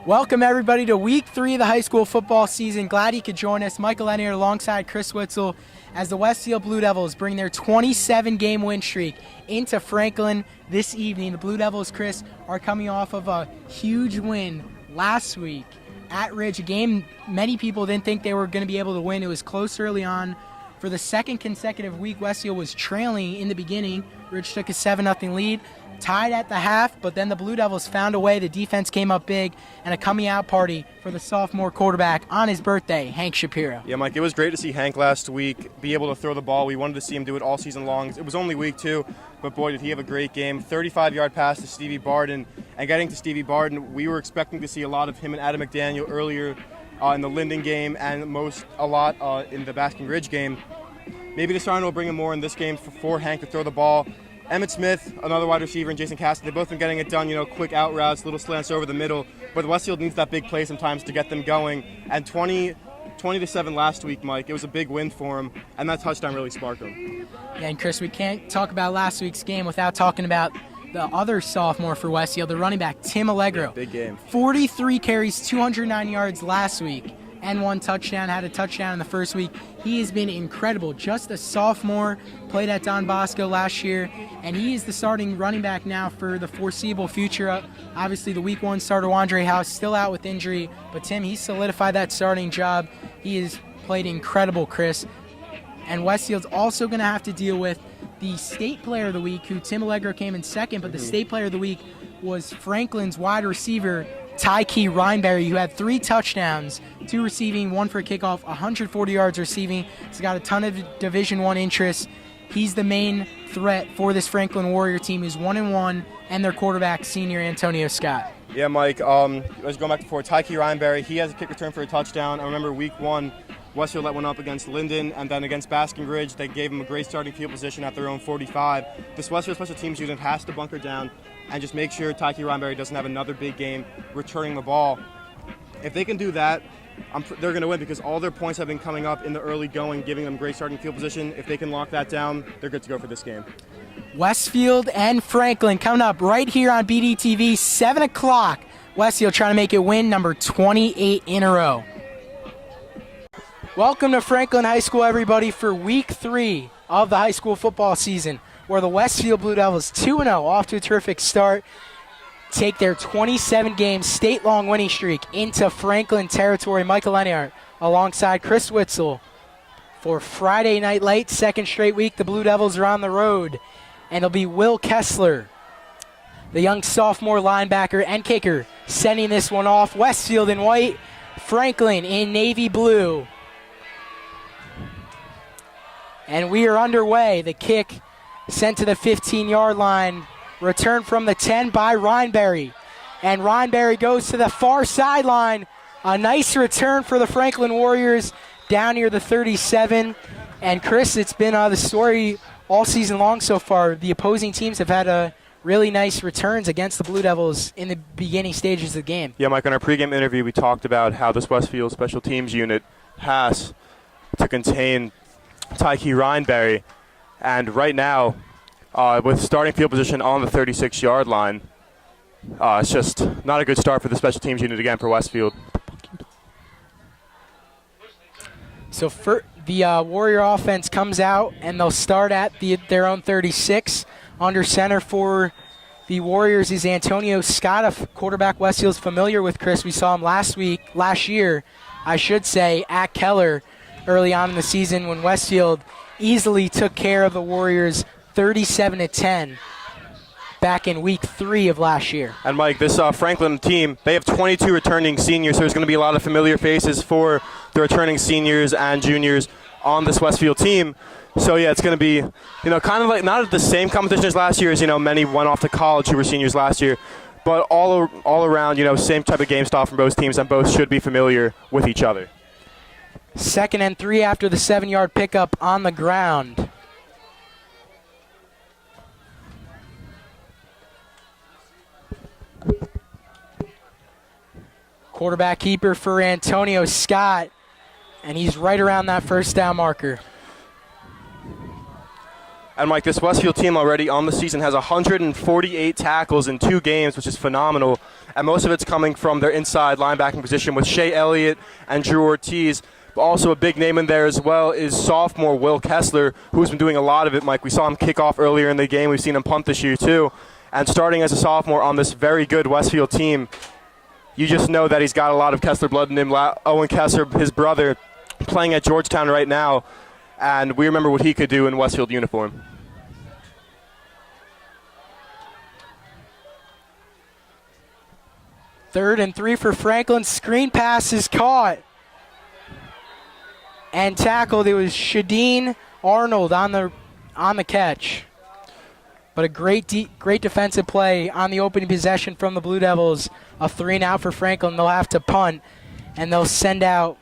Welcome, everybody, to Week 3 of the high school football season. Glad you could join us. Michael Lenier alongside Chris Witzel as the Westfield Blue Devils bring their 27-game win streak into Franklin this evening. The Blue Devils, Chris, are coming off of a huge win last week at Ridge, a game many people didn't think they were going to be able to win. It was close early on. For the second consecutive week, Westfield was trailing in the beginning. Ridge took a 7-0 lead. Tied at the half, but then the Blue Devils found a way. The defense came up big, and a coming out party for the sophomore quarterback on his birthday, Hank Shapiro. Yeah, Mike, it was great to see Hank last week be able to throw the ball. We wanted to see him do it all season long. It was only week 2, but boy, did he have a great game. 35-yard pass to Stevie Barden, and getting to Stevie Barden, we were expecting to see a lot of him and Adam McDaniel earlier in the Linden game and a lot in the Basking Ridge game. Maybe the Sarn will bring him more in this game for Hank to throw the ball. Emmett Smith, another wide receiver, and Jason Cassidy, they've both been getting it done, quick out routes, little slants over the middle. But Westfield needs that big play sometimes to get them going. And 20-7 last week, Mike, it was a big win for him, and that touchdown really sparked him. Yeah, and Chris, we can't talk about last week's game without talking about the other sophomore for Westfield, the running back, Tim Allegro. Yeah, big game. 43 carries, 209 yards last week, and 1 touchdown, had a touchdown in the first week. He has been incredible. Just a sophomore, played at Don Bosco last year, and he is the starting running back now for the foreseeable future. Obviously, the week 1 starter, Andre House, still out with injury, but Tim, he solidified that starting job. He has played incredible, Chris. And Westfield's also going to have to deal with the state player of the week, who Tim Allegro came in second, but the state player of the week was Franklin's wide receiver, Tyke Reinberry, who had 3 touchdowns, 2 receiving, 1 for a kickoff, 140 yards receiving. He's got a ton of Division I interest. He's the main threat for this Franklin Warrior team, who's 1-1, and their quarterback, senior Antonio Scott. Yeah, Mike, let's go back to before. Tyke Reinberry, he has a kick return for a touchdown. I remember week 1, Westfield let one up against Linden, and then against Basking Ridge, they gave him a great starting field position at their own 45. This Westfield special teams unit has to bunker down and just make sure Tyke Reinberry doesn't have another big game returning the ball. If they can do that, they're going to win, because all their points have been coming up in the early going, giving them great starting field position. If they can lock that down, they're good to go for this game. Westfield and Franklin coming up right here on BDTV, 7 o'clock. Westfield trying to make it win number 28 in a row. Welcome to Franklin High School, everybody, for Week 3 of the high school football season, where the Westfield Blue Devils, 2-0, off to a terrific start, take their 27-game state-long winning streak into Franklin territory. Michael Leniart alongside Chris Witzel for Friday Night Light, second straight week. The Blue Devils are on the road, and it'll be Will Kessler, the young sophomore linebacker and kicker, sending this one off. Westfield in white, Franklin in navy blue. And we are underway. The kick sent to the 15-yard line. Return from the 10 by Reinberry. And Reinberry goes to the far sideline. A nice return for the Franklin Warriors down near the 37. And Chris, it's been the story all season long so far. The opposing teams have had really nice returns against the Blue Devils in the beginning stages of the game. Yeah, Mike, on our pregame interview, we talked about how this Westfield special teams unit has to contain Tyke Reinberry, and right now, with starting field position on the 36-yard line, it's just not a good start for the special teams unit again for Westfield. So for the Warrior offense comes out, and they'll start at their own 36. Under center for the Warriors is Antonio Scott, a quarterback Westfield's familiar with, Chris. We saw him last year, at Keller early on in the season when Westfield easily took care of the Warriors 37-10 back in week 3 of last year. And Mike, this Franklin team, they have 22 returning seniors, so there's going to be a lot of familiar faces for the returning seniors and juniors on this Westfield team. So yeah, it's going to be, kind of like not the same competition as last year, as many went off to college who were seniors last year, but all around, same type of game style from both teams, and both should be familiar with each other. 2nd and 3 after the 7-yard pickup on the ground. Quarterback keeper for Antonio Scott, and he's right around that first down marker. And Mike, this Westfield team already on the season has 148 tackles in 2 games, which is phenomenal. and most of it's coming from their inside linebacking position with Shea Elliott and Drew Ortiz. But also a big name in there as well is sophomore Will Kessler, who's been doing a lot of it, Mike. We saw him kick off earlier in the game. We've seen him punt this year, too. And starting as a sophomore on this very good Westfield team, you just know that he's got a lot of Kessler blood in him. Owen Kessler, his brother, playing at Georgetown right now, and we remember what he could do in Westfield uniform. Third and 3 for Franklin. Screen pass is caught and tackled. It was Shadeen Arnold on the catch. But a great defensive play on the opening possession from the Blue Devils. A 3-and-out for Franklin. They'll have to punt, and they'll send out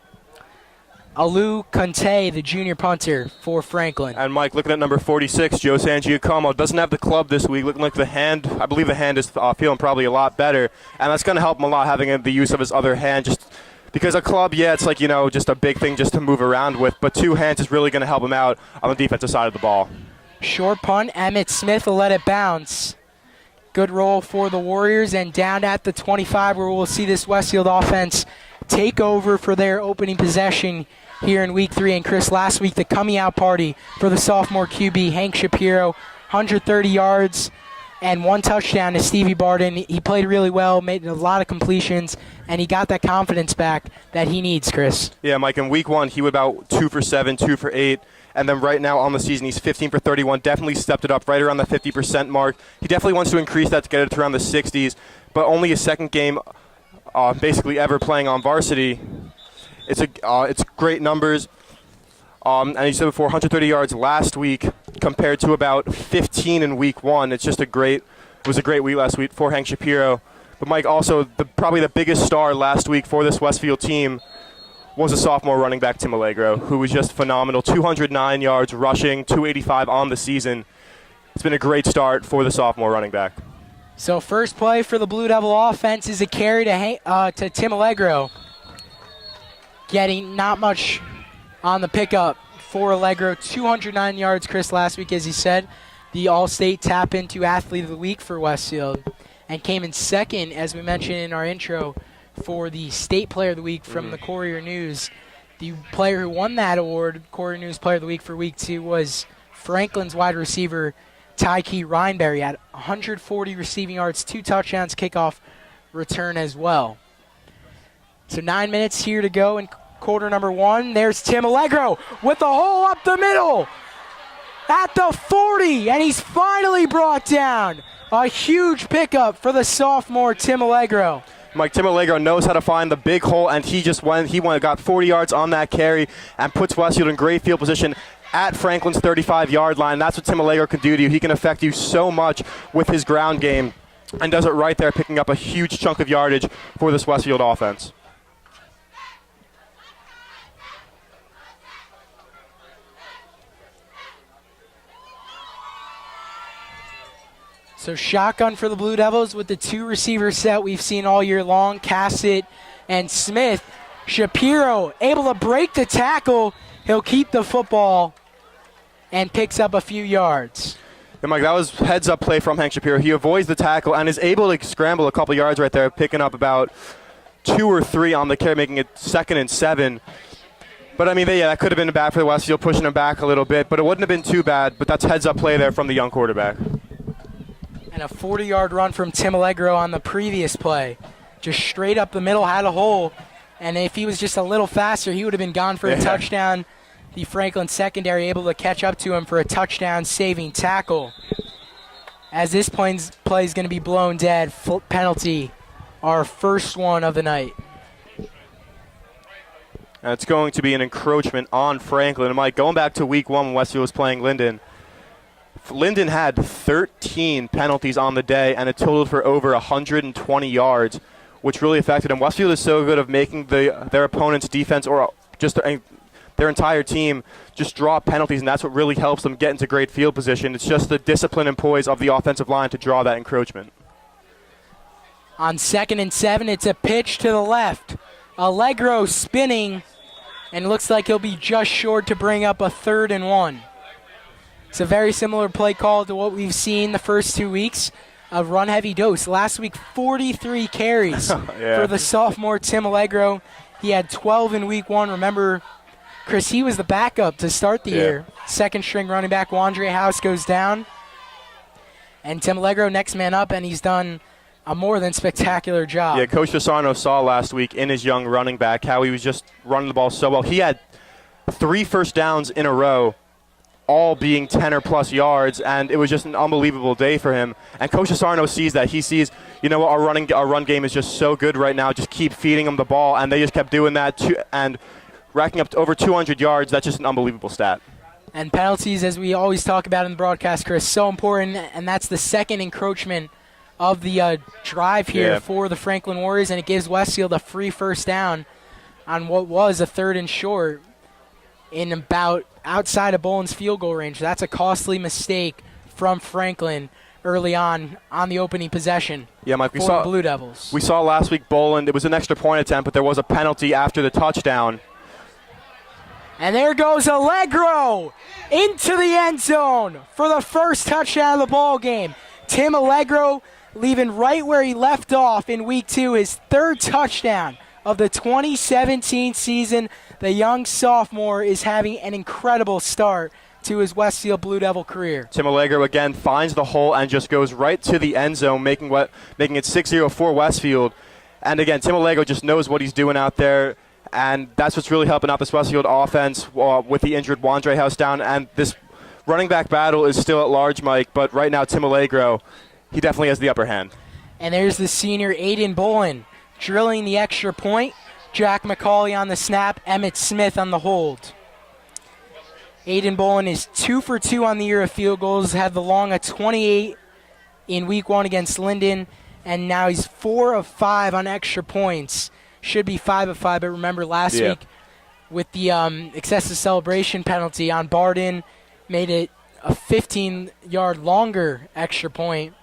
Alu Conte, the junior punter, for Franklin. And Mike, looking at number 46, Joe Sangiacomo, doesn't have the club this week. Looking like the hand, I believe the hand is feeling probably a lot better. And that's going to help him a lot, having the use of his other hand. Just because a club, yeah, it's like, just a big thing just to move around with. But two hands is really going to help him out on the defensive side of the ball. Short punt, Emmett Smith will let it bounce. Good roll for the Warriors, and down at the 25 where we'll see this Westfield offense take over for their opening possession here in Week 3. And Chris, last week the coming out party for the sophomore QB, Hank Shapiro, 130 yards and 1 touchdown to Stevie Barden. He played really well, made a lot of completions, and he got that confidence back that he needs, Chris. Yeah, Mike, in Week 1 he was about 2 for 7, 2 for 8. And then right now on the season, he's 15 for 31, definitely stepped it up right around the 50% mark. He definitely wants to increase that to get it to around the 60s, but only his second game basically ever playing on varsity. It's great numbers. And he said before, 130 yards last week compared to about 15 in Week 1. It was a great week last week for Hank Shapiro. But Mike, also probably the biggest star last week for this Westfield team was a sophomore running back, Tim Allegro, who was just phenomenal. 209 yards rushing, 285 on the season. It's been a great start for the sophomore running back. So first play for the Blue Devil offense is a carry to Tim Allegro. Getting not much on the pickup for Allegro. 209 yards, Chris, last week, as he said. The All-State tap-into Athlete of the Week for Westfield. And came in second, as we mentioned in our intro, for the State Player of the Week from the Courier News. The player who won that award, Courier News Player of the Week for Week 2, was Franklin's wide receiver, Tyke Reinberry, at 140 receiving yards, 2 touchdowns, kickoff return as well. So 9 minutes here to go in quarter number 1. There's Tim Allegro with a hole up the middle at the 40, and he's finally brought down. A huge pickup for the sophomore Tim Allegro. Mike, Tim Allegro knows how to find the big hole, and he got 40 yards on that carry and puts Westfield in great field position at Franklin's 35-yard line. That's what Tim Allegro can do to you. He can affect you so much with his ground game and does it right there, picking up a huge chunk of yardage for this Westfield offense. So shotgun for the Blue Devils with the 2 receiver set we've seen all year long, Cassett and Smith. Shapiro able to break the tackle. He'll keep the football and picks up a few yards. And Mike, that was heads-up play from Hank Shapiro. He avoids the tackle and is able to scramble a couple yards right there, picking up about 2 or 3 on the carry, making it 2nd and 7. But, I mean, that could have been bad for the Westfield, pushing him back a little bit, but it wouldn't have been too bad. But that's heads-up play there from the young quarterback. And a 40-yard run from Tim Allegro on the previous play. Just straight up the middle, had a hole. And if he was just a little faster, he would have been gone for a touchdown. The Franklin secondary able to catch up to him for a touchdown-saving tackle. As this play is going to be blown dead, penalty, our first one of the night. And it's going to be an encroachment on Franklin. And Mike, going back to Week 1 when Westfield was playing Linden, Linden had 13 penalties on the day, and it totaled for over 120 yards, which really affected him. Westfield is so good of making their opponent's defense or just their entire team just draw penalties, and that's what really helps them get into great field position. It's just the discipline and poise of the offensive line to draw that encroachment. On 2nd and 7, it's a pitch to the left. Allegro spinning, and looks like he'll be just short to bring up a 3rd and 1. It's a very similar play call to what we've seen the first 2 weeks. a run-heavy dose. Last week, 43 carries for the sophomore Tim Allegro. He had 12 in week 1. Remember, Chris, he was the backup to start the year. Second-string running back Wandre House goes down. And Tim Allegro, next man up, and he's done a more than spectacular job. Yeah, Coach Fasano saw last week in his young running back how he was just running the ball so well. He had 3 first downs in a row, all being 10 or plus yards, and it was just an unbelievable day for him. And Coach Fasano sees that. He sees, you know what, our run game is just so good right now. Just keep feeding him the ball, and they just kept doing that and racking up to over 200 yards. That's just an unbelievable stat. And penalties, as we always talk about in the broadcast, Chris, so important, and that's the second encroachment of the drive here for the Franklin Warriors, and it gives Westfield a free first down on what was a 3rd and short in about outside of Bolin's field goal range. That's a costly mistake from Franklin early on the opening possession. Yeah, Mike, for the Blue Devils. We saw last week Boland, it was an extra point attempt, but there was a penalty after the touchdown. And there goes Allegro into the end zone for the first touchdown of the ball game. Tim Allegro leaving right where he left off in week 2, his 3rd touchdown of the 2017 season. The young sophomore is having an incredible start to his Westfield Blue Devil career. Tim Allegro again finds the hole and just goes right to the end zone, making it 6-0 for Westfield. And again, Tim Allegro just knows what he's doing out there. And that's what's really helping out this Westfield offense with the injured Wandre House down. And this running back battle is still at large, Mike. But right now, Tim Allegro, he definitely has the upper hand. And there's the senior Aiden Bolin drilling the extra point. Jack McCauley on the snap. Emmett Smith on the hold. Aiden Bolin is 2 for 2 on the year of field goals. Had the long of 28 in week 1 against Linden. And now he's 4 of 5 on extra points. Should be 5 of 5, but remember last week with the excessive celebration penalty on Barden, made it a 15-yard longer extra point.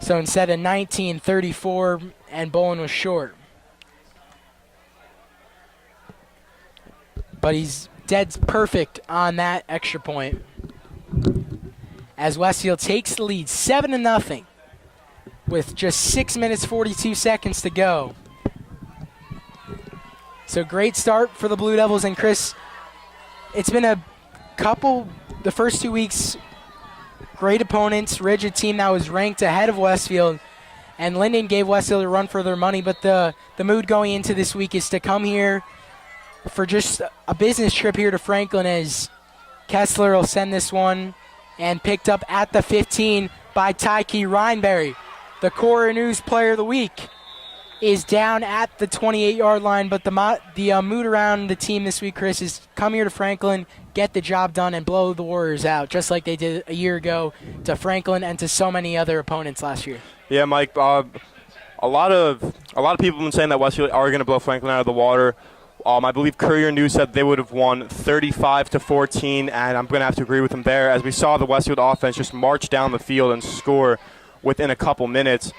So instead of 19, 34, and Bolin was short. But he's dead perfect on that extra point. As Westfield takes the lead 7-0 with just 6 minutes, 42 seconds to go. So great start for the Blue Devils. And Chris, it's been the first 2 weeks, great opponents. Ridge, a team that was ranked ahead of Westfield. And Linden gave Westfield a run for their money. But the mood going into this week is to come here for just a business trip here to Franklin, as Kessler will send this one, and picked up at the 15 by Tyke Reinberry. The Core News Player of the Week is down at the 28-yard line, but the mood around the team this week, Chris, is come here to Franklin, get the job done, and blow the Warriors out, just like they did a year ago to Franklin and to so many other opponents last year. Yeah, Mike, a lot of people have been saying that Westfield are going to blow Franklin out of the water. I believe Courier News said they would have won 35-14, and I'm going to have to agree with them there, as we saw the Westfield offense just march down the field and score within a couple minutes.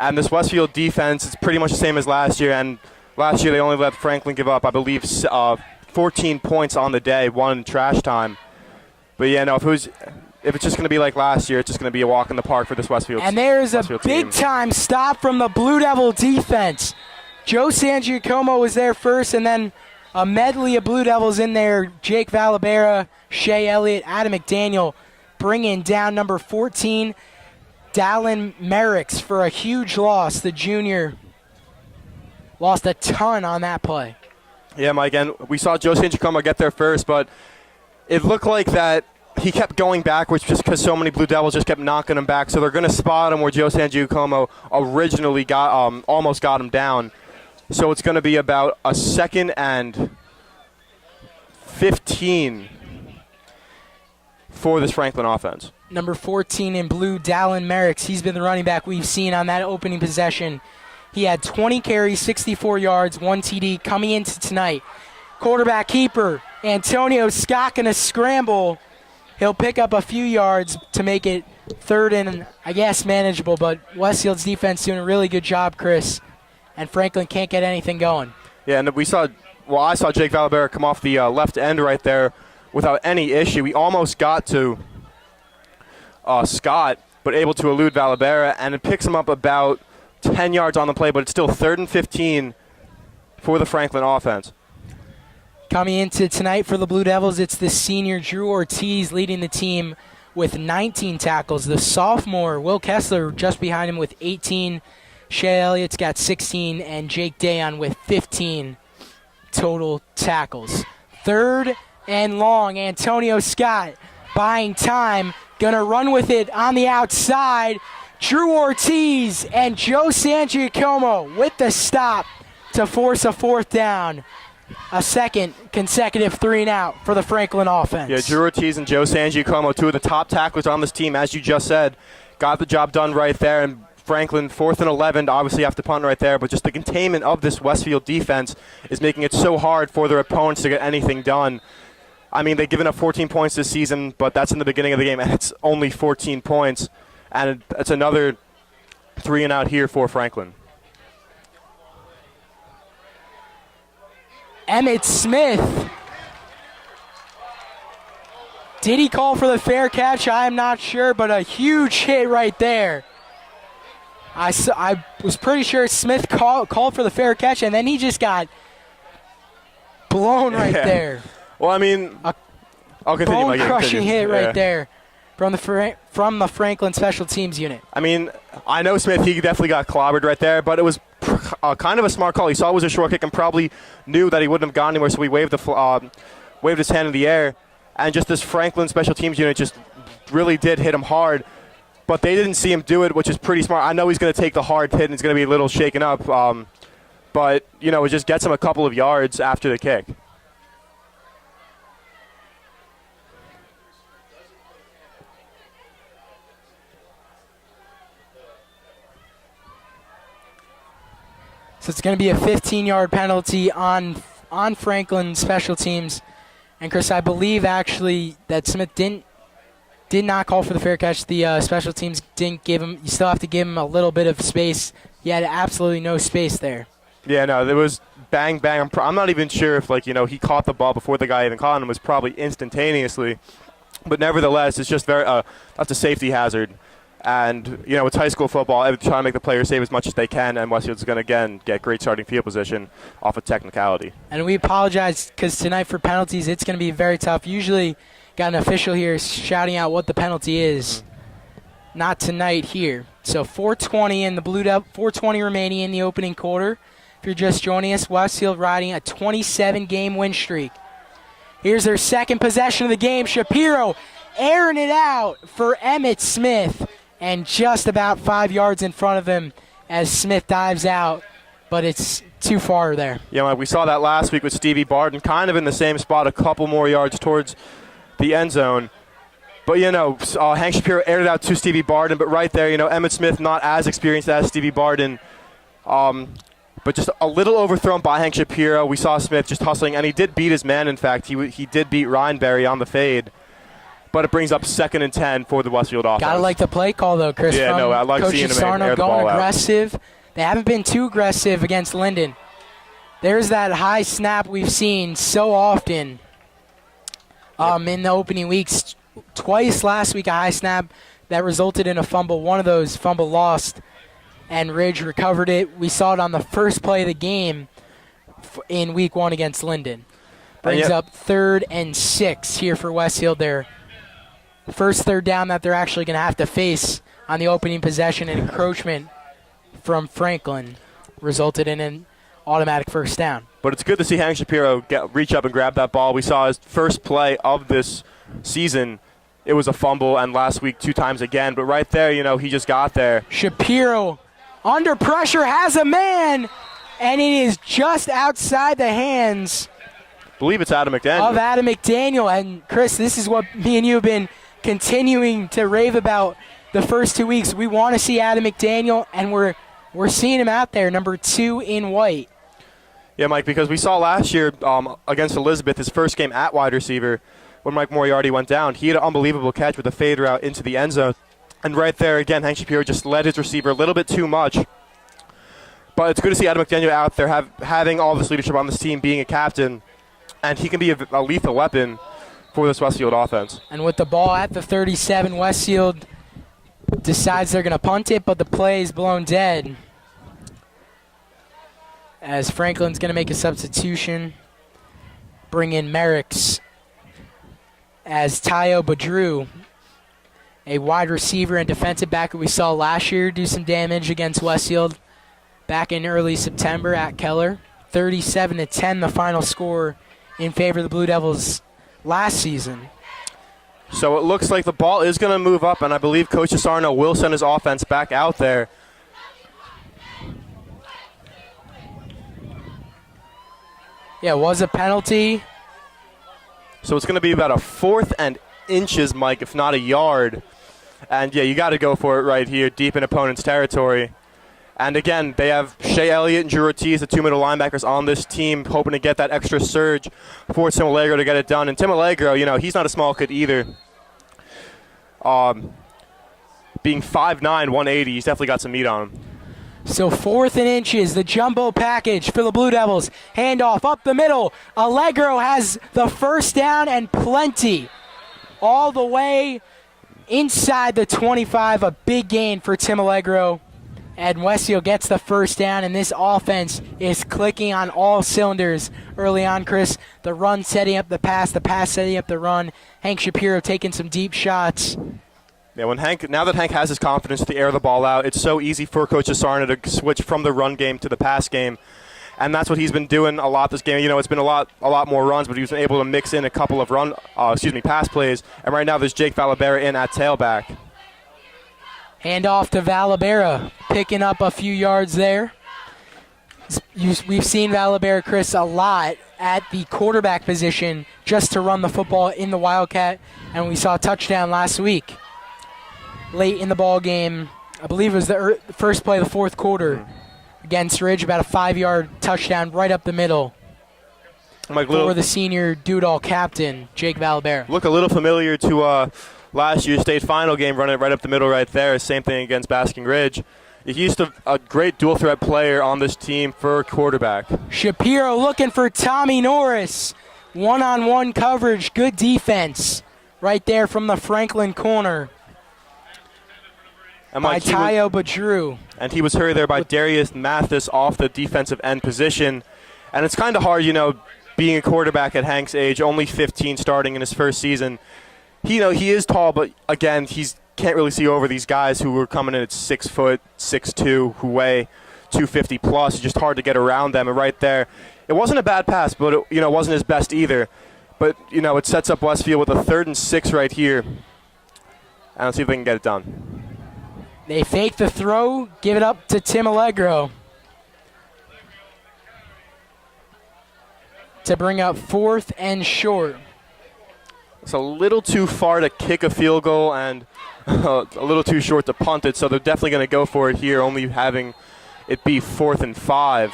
And this Westfield defense is pretty much the same as last year, and last year they only let Franklin give up, I believe, 14 points on the day, 1 in trash time. But yeah, no, if it's just going to be like last year, it's just going to be a walk in the park for this Westfield team. And there's a big-time stop from the Blue Devil defense. Joe Sangiacomo was there first, and then a medley of Blue Devils in there. Jake Valabera, Shea Elliott, Adam McDaniel bringing down number 14, Dallin Merricks, for a huge loss. The junior lost a ton on that play. Yeah, Mike, and we saw Joe Sangiacomo get there first, but it looked like that he kept going backwards just because so many Blue Devils just kept knocking him back. So they're going to spot him where Joe Sangiacomo originally almost got him down. So it's going to be about a 2nd and 15 for this Franklin offense. Number 14 in blue, Dallin Merricks. He's been the running back we've seen on that opening possession. He had 20 carries, 64 yards, 1 TD coming into tonight. Quarterback keeper, Antonio Scott, going to scramble. He'll pick up a few yards to make it 3rd and, I guess, manageable. But Westfield's defense doing a really good job, Chris. And Franklin can't get anything going. Yeah, and I saw Jake Valabera come off the left end right there without any issue. He almost got to Scott, but able to elude Valabera, and it picks him up about 10 yards on the play, but it's still 3rd and 15 for the Franklin offense. Coming into tonight for the Blue Devils, it's the senior Drew Ortiz leading the team with 19 tackles. The sophomore Will Kessler just behind him with 18. Shea Elliott's got 16, and Jake Dayon with 15 total tackles. 3rd and long. Antonio Scott buying time, gonna run with it on the outside. Drew Ortiz and Joe Sangiacomo with the stop to force a 4th down. A second consecutive 3-and-out for the Franklin offense. Yeah, Drew Ortiz and Joe Sangiacomo, 2 of the top tacklers on this team, as you just said, got the job done right there. And Franklin, 4th and 11, obviously have to punt right there, but just the containment of this Westfield defense is making it so hard for their opponents to get anything done. I mean, they've given up 14 points this season, but that's in the beginning of the game, and it's only 14 points. And it's another 3-and-out here for Franklin. Emmett Smith. Did he call for the fair catch? I am not sure, but a huge hit right there. I was pretty sure Smith called for the fair catch, and then he just got blown right there. Well, I mean, I'll continue. Bone-crushing hit right there from the Franklin Special Teams unit. I mean, I know Smith, he definitely got clobbered right there, but it was kind of a smart call. He saw it was a short kick and probably knew that he wouldn't have gone anywhere, so he waved his hand in the air. And just this Franklin Special Teams unit just really did hit him hard. But they didn't see him do it, which is pretty smart. I know he's going to take the hard hit and he's going to be a little shaken up. But, you know, it just gets him a couple of yards after the kick. So it's going to be a 15-yard penalty on Franklin Special Teams. And, Chris, I believe actually that Smith did not call for the fair catch. The special teams didn't give him. You still have to give him a little bit of space. He had absolutely no space there. Yeah, no, there was bang, bang. I'm not even sure if, he caught the ball before the guy even caught him. It was probably instantaneously. But nevertheless, it's just very that's a safety hazard. And, it's high school football. Every trying to make the players save as much as they can, and Westfield's going to, again, get great starting field position off of technicality. And we apologize because tonight for penalties, it's going to be very tough. Usually got an official here shouting out what the penalty is. Not tonight here. So 4:20 in the Blue Devil, 4:20 remaining in the opening quarter. If you're just joining us, Westfield riding a 27-game win streak. Here's their second possession of the game. Shapiro airing it out for Emmett Smith. And just about 5 yards in front of him as Smith dives out, but it's too far there. Yeah, we saw that last week with Stevie Barton, kind of in the same spot, a couple more yards towards the end zone. But, Hank Shapiro aired it out to Stevie Barton, but right there, Emmett Smith not as experienced as Stevie Barton, but just a little overthrown by Hank Shapiro. We saw Smith just hustling, and he did beat his man, in fact. He did beat Ryanberry on the fade. But it brings up 2nd and 10 for the Westfield offense. Gotta like the play call, though, Chris. Yeah, I like Coach seeing him air the ball going aggressive. Out. They haven't been too aggressive against Linden. There's that high snap we've seen so often in the opening weeks. Twice last week, a high snap that resulted in a fumble. One of those fumble lost, and Ridge recovered it. We saw it on the first play of the game in week 1 against Linden. Brings up 3rd and 6 here for Westfield there. First 3rd down that they're actually going to have to face on the opening possession, and encroachment from Franklin resulted in an automatic 1st down. But it's good to see Hank Shapiro reach up and grab that ball. We saw his first play of this season. It was a fumble, and last week 2 times again. But right there, he just got there. Shapiro under pressure has a man, and it is just outside the hands. I believe it's Adam McDaniel. Of Adam McDaniel. And, Chris, this is what me and you have been continuing to rave about the first 2 weeks. We want to see Adam McDaniel, and we're seeing him out there, number 2 in white. Yeah, Mike, because we saw last year against Elizabeth, his first game at wide receiver, when Mike Moriarty went down, he had an unbelievable catch with a fade route into the end zone. And right there, again, Hank Shapiro just led his receiver a little bit too much. But it's good to see Adam McDaniel out there having all this leadership on this team, being a captain, and he can be a lethal weapon for this Westfield offense. And with the ball at the 37, Westfield decides they're going to punt it, but the play is blown dead. As Franklin's going to make a substitution, bring in Merrick's as Tayo Badru, a wide receiver and defensive back that we saw last year do some damage against Westfield back in early September at Keller. 37-10, the final score in favor of the Blue Devils last season. So it looks like the ball is going to move up, and I believe Coach Asarno will send his offense back out there. Yeah, it was a penalty. So it's going to be about a 4th and inches, Mike, if not a yard. And, yeah, you got to go for it right here, deep in opponent's territory. And, again, they have Shea Elliott and Drew Ortiz, the 2 middle linebackers on this team, hoping to get that extra surge for Tim Allegro to get it done. And Tim Allegro, you know, he's not a small kid either. Being 5'9", 180, he's definitely got some meat on him. So 4th and inches, the jumbo package for the Blue Devils. Handoff up the middle. Allegro has the first down and plenty. All the way inside the 25, a big gain for Tim Allegro. And Westfield gets the first down, and this offense is clicking on all cylinders early on, Chris. The run setting up the pass setting up the run. Hank Shapiro taking some deep shots. Yeah, now that Hank has his confidence to air the ball out, it's so easy for Coach Asarno to switch from the run game to the pass game. And that's what he's been doing a lot this game. You know, it's been a lot more runs, but he's been able to mix in a couple of pass plays. And right now there's Jake Valabera in at tailback. Hand off to Valabera, picking up a few yards there. We've seen Valabera, Chris, a lot at the quarterback position just to run the football in the Wildcat, and we saw a touchdown last week. Late in the ball game, I believe it was the first play of the 4th quarter against Ridge, about a 5-yard touchdown right up the middle for the senior do-it-all captain, Jake Valabera. Look a little familiar to last year's state final game, running it right up the middle right there. Same thing against Basking Ridge. He's a great dual threat player on this team for quarterback. Shapiro looking for Tommy Norris. One-on-one coverage, good defense right there from the Franklin corner. And by Tayo Badru. And he was hurried there by Darius Mathis off the defensive end position. And it's kind of hard, you know, being a quarterback at Hank's age, only 15 starting in his first season. He is tall, but again, he can't really see over these guys who were coming in at 6 foot, 6'2", who weigh 250 plus. It's just hard to get around them. And right there, it wasn't a bad pass, but it wasn't his best either. But it sets up Westfield with a 3rd and 6 right here. And let's see if they can get it done. They fake the throw, give it up to Tim Allegro to bring up 4th and short. It's a little too far to kick a field goal and a little too short to punt it, so they're definitely going to go for it here, only having it be 4th and 5.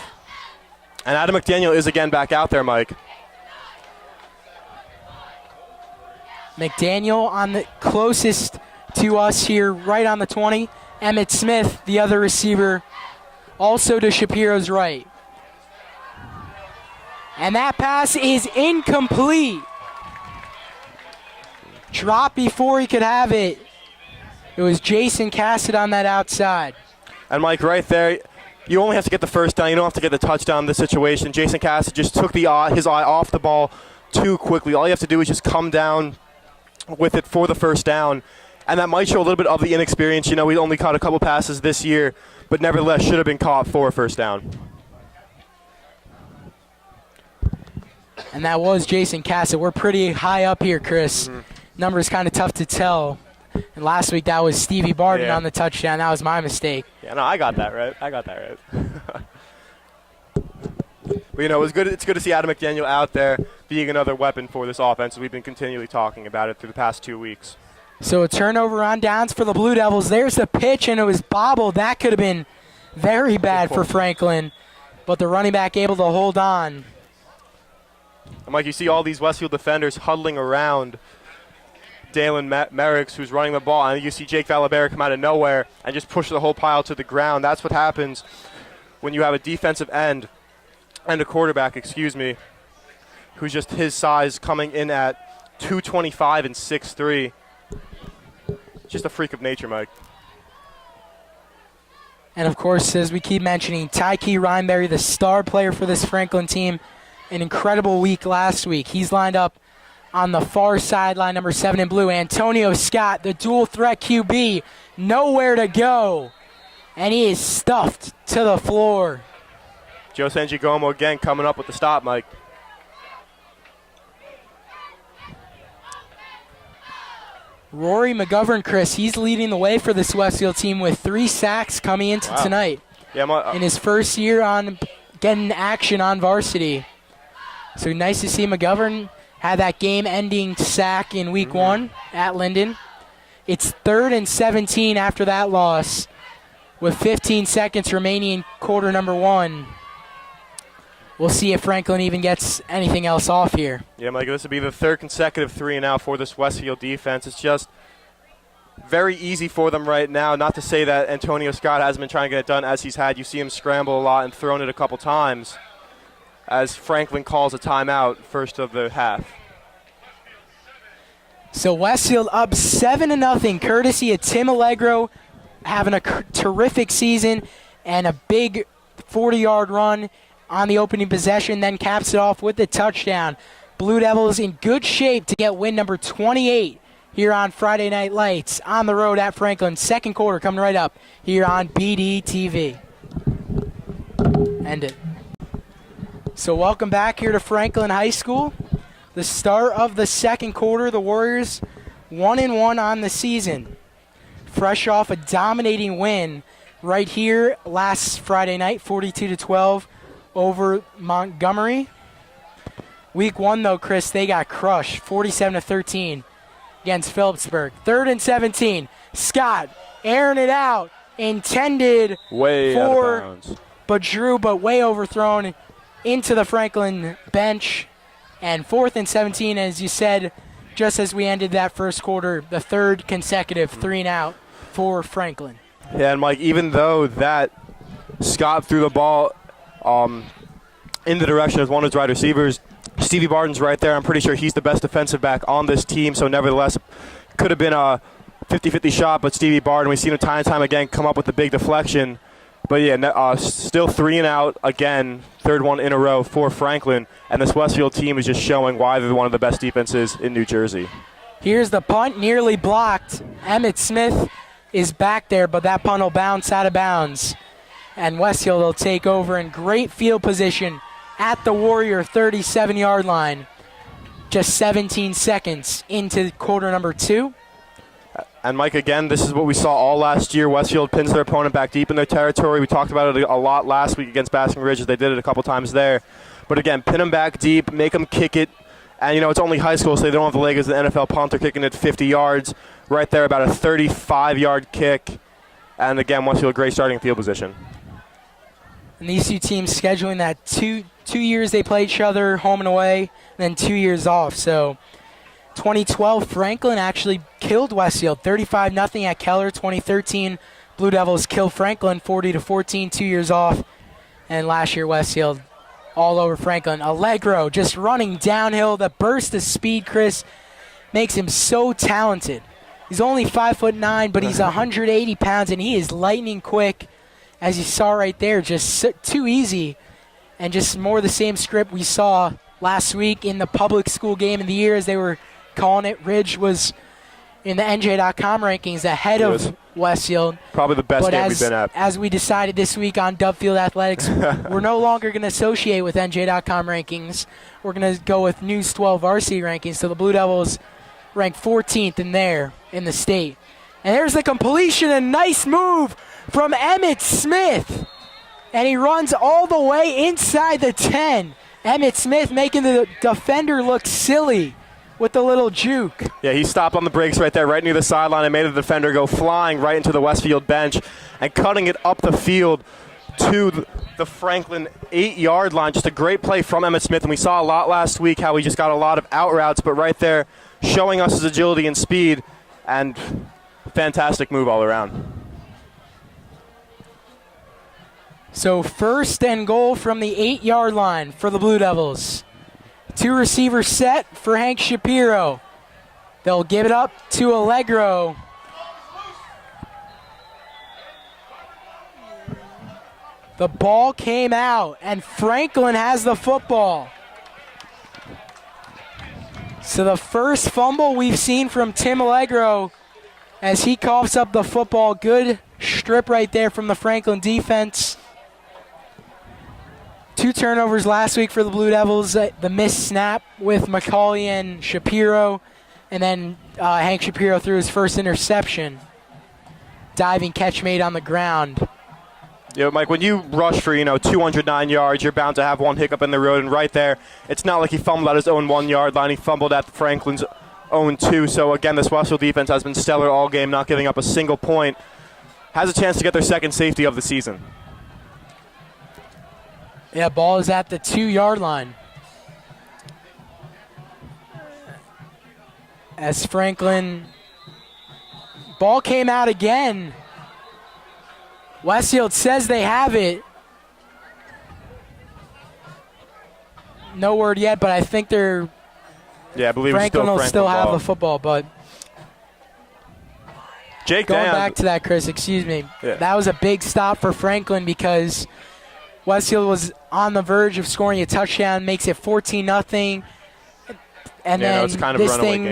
And Adam McDaniel is again back out there, Mike. McDaniel on the closest to us here, right on the 20. Emmett Smith, the other receiver, also to Shapiro's right. And that pass is incomplete. Dropped before he could have it. It was Jason Cassidy on that outside. And Mike, right there, you only have to get the first down. You don't have to get the touchdown in this situation. Jason Cassidy just took his eye off the ball too quickly. All you have to do is just come down with it for the first down. And that might show a little bit of the inexperience. We only caught a couple passes this year, but nevertheless should have been caught for a first down. And that was Jason Cassidy. We're pretty high up here, Chris. Mm-hmm. Numbers kind of tough to tell. And last week that was Stevie Barton on the touchdown. That was my mistake. Yeah, no, I got that right. But, it was good. It's good to see Adam McDaniel out there being another weapon for this offense. We've been continually talking about it through the past 2 weeks. So a turnover on downs for the Blue Devils. There's the pitch, and it was bobbled. That could have been very bad for Franklin, but the running back able to hold on. And Mike, you see all these Westfield defenders huddling around Dalen Merricks, who's running the ball, and you see Jake Valabera come out of nowhere and just push the whole pile to the ground. That's what happens when you have a defensive end and a quarterback, who's just his size, coming in at 225 and 6'3". Just a freak of nature, Mike. And, of course, as we keep mentioning, Tyke Rhineberry, the star player for this Franklin team, an incredible week last week. He's lined up on the far sideline, number 7 in blue. Antonio Scott, the dual threat QB, nowhere to go. And he is stuffed to the floor. Joe Sangigomo again coming up with the stop, Mike. Rory McGovern, Chris, he's leading the way for this Westfield team with 3 sacks coming into tonight. Yeah, in his first year on getting action on varsity. So nice to see McGovern had that game-ending sack in week 1 at Linden. It's 3rd and 17 after that loss with 15 seconds remaining in quarter number 1. We'll see if Franklin even gets anything else off here. Yeah, Mike, this would be the 3rd consecutive 3-and-out for this Westfield defense. It's just very easy for them right now. Not to say that Antonio Scott hasn't been trying to get it done as he's had. You see him scramble a lot and thrown it a couple times as Franklin calls a timeout first of the half. So Westfield up 7-0, courtesy of Tim Allegro having a terrific season and a big 40-yard run on the opening possession, then caps it off with the touchdown. Blue Devils in good shape to get win number 28 here on Friday Night Lights on the road at Franklin. Second quarter coming right up here on BDTV. End it. So welcome back here to Franklin High School. The start of the second quarter, the Warriors 1-1 on the season. Fresh off a dominating win right here last Friday night, 42-12 over Montgomery. Week 1, though, Chris, they got crushed, 47-13 against Phillipsburg. 3rd and 17. Scott airing it out, intended way out of bounds. But way overthrown into the Franklin bench. And 4th and 17, as you said, just as we ended that first quarter, the 3rd consecutive 3-and-out for Franklin. Yeah, and Mike, even though that Scott threw the ball in the direction of one of his wide receivers, Stevie Barton's right there. I'm pretty sure he's the best defensive back on this team, so nevertheless, could have been a 50-50 shot, but Stevie Barton, we've seen him time and time again come up with the big deflection. But yeah, still 3-and-out again, 3rd one in a row for Franklin, and this Westfield team is just showing why they're one of the best defenses in New Jersey. Here's the punt, nearly blocked. Emmett Smith is back there, but that punt will bounce out of bounds. And Westfield will take over in great field position at the Warrior 37-yard line. Just 17 seconds into quarter number 2. And, Mike, again, this is what we saw all last year. Westfield pins their opponent back deep in their territory. We talked about it a lot last week against Basking Ridge. They did it a couple times there. But, again, pin them back deep, make them kick it. And, it's only high school, so they don't have the leg as the NFL punt. They're kicking it 50 yards. Right there, about a 35-yard kick. And, again, Westfield, great starting field position. And these two teams scheduling that two years they play each other, home and away, then 2 years off. So 2012, Franklin actually killed Westfield 35-0 at Keller. 2013, Blue Devils killed Franklin 40-14, 2 years off. And last year, Westfield all over Franklin. Allegro just running downhill. The burst of speed, Chris, makes him so talented. He's only 5'9", but he's 180 pounds, and he is lightning quick. As you saw right there, just too easy, and just more the same script we saw last week in the public school game of the year, as they were calling it. Ridge was in the NJ.com rankings ahead of Westfield. Probably the best game we've been at. As we decided this week on Dubfield Athletics, we're no longer going to associate with NJ.com rankings. We're going to go with News 12 varsity rankings. So the Blue Devils ranked 14th in the state. And there's the completion, a nice move from Emmett Smith. And he runs all the way inside the 10. Emmett Smith making the defender look silly with the little juke. Yeah, he stopped on the brakes right there, right near the sideline, and made the defender go flying right into the Westfield bench and cutting it up the field to the Franklin 8-yard line. Just a great play from Emmett Smith, and we saw a lot last week how he just got a lot of out routes, but right there showing us his agility and speed, and fantastic move all around. So 1st and goal from the 8-yard line for the Blue Devils. 2 receivers set for Hank Shapiro. They'll give it up to Allegro. The ball came out, and Franklin has the football. So the first fumble we've seen from Tim Allegro as he coughs up the football. Good strip right there from the Franklin defense. 2 turnovers last week for the Blue Devils. The missed snap with McCauley and Shapiro, and then Hank Shapiro threw his first interception. Diving catch made on the ground. Yeah, Mike, when you rush for, 209 yards, you're bound to have one hiccup in the road. And right there, it's not like he fumbled at his own 1-yard line. He fumbled at Franklin's own 2. So, again, this Westfield defense has been stellar all game, not giving up a single point. Has a chance to get their second safety of the season. Yeah, ball is at the 2-yard line. As Franklin, ball came out again. Westfield says they have it. No word yet, but I think they're. Yeah, I believe Franklin will still have the football, but. Jake Going Dan. back to that, Chris, excuse me. Yeah. That was a big stop for Franklin because Westfield was on the verge of scoring a touchdown, makes it 14-0. And then it's kind of this runaway thing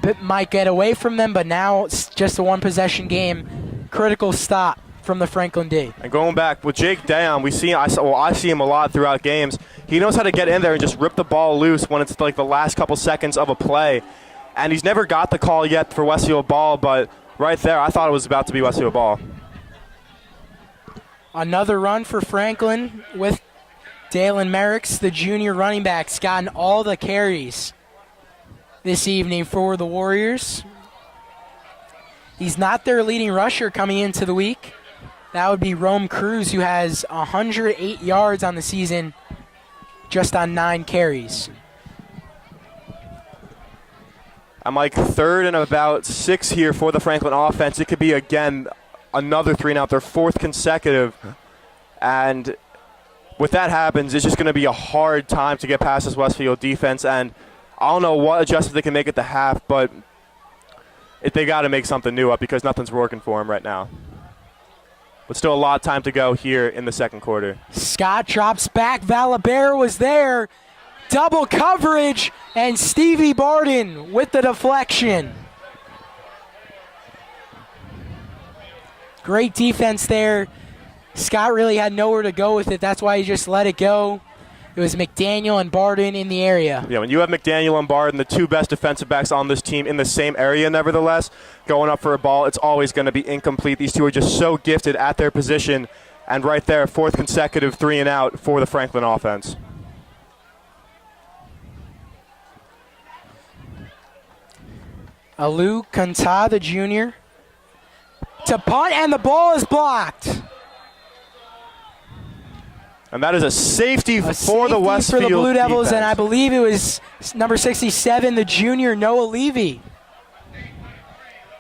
game. might get away from them, but now it's just a one-possession game. Critical stop from the Franklin D. And going back with Jake Dayon, I see him a lot throughout games. He knows how to get in there and just rip the ball loose when it's like the last couple seconds of a play. And he's never got the call yet for Westfield ball, but right there, I thought it was about to be Westfield ball. Another run for Franklin with Dalen Merricks, the junior running back, gotten all the carries this evening for the Warriors. He's not their leading rusher coming into the week. That would be Rome Cruz, who has 108 yards on the season, just on 9 carries. I'm like 3rd and about 6 here for the Franklin offense. It could be, again, another 3 and out, their 4th consecutive. And with that happens, it's just going to be a hard time to get past this Westfield defense. And I don't know what adjustments they can make at the half, but they got to make something new up because nothing's working for them right now. But still a lot of time to go here in the second quarter. Scott drops back. Valabera was there. Double coverage, and Stevie Barden with the deflection. Great defense there. Scott really had nowhere to go with it. That's why he just let it go. It was McDaniel and Barden in the area. Yeah, when you have McDaniel and Barden, the 2 best defensive backs on this team in the same area, nevertheless, going up for a ball, it's always going to be incomplete. These 2 are just so gifted at their position. And right there, 4th consecutive 3 and out for the Franklin offense. Alu Kanta, the junior, to punt, and the ball is blocked. And that is a safety for the Westfield for the Blue Devils, defense. and I believe it was number 67, the junior, Noah Levy,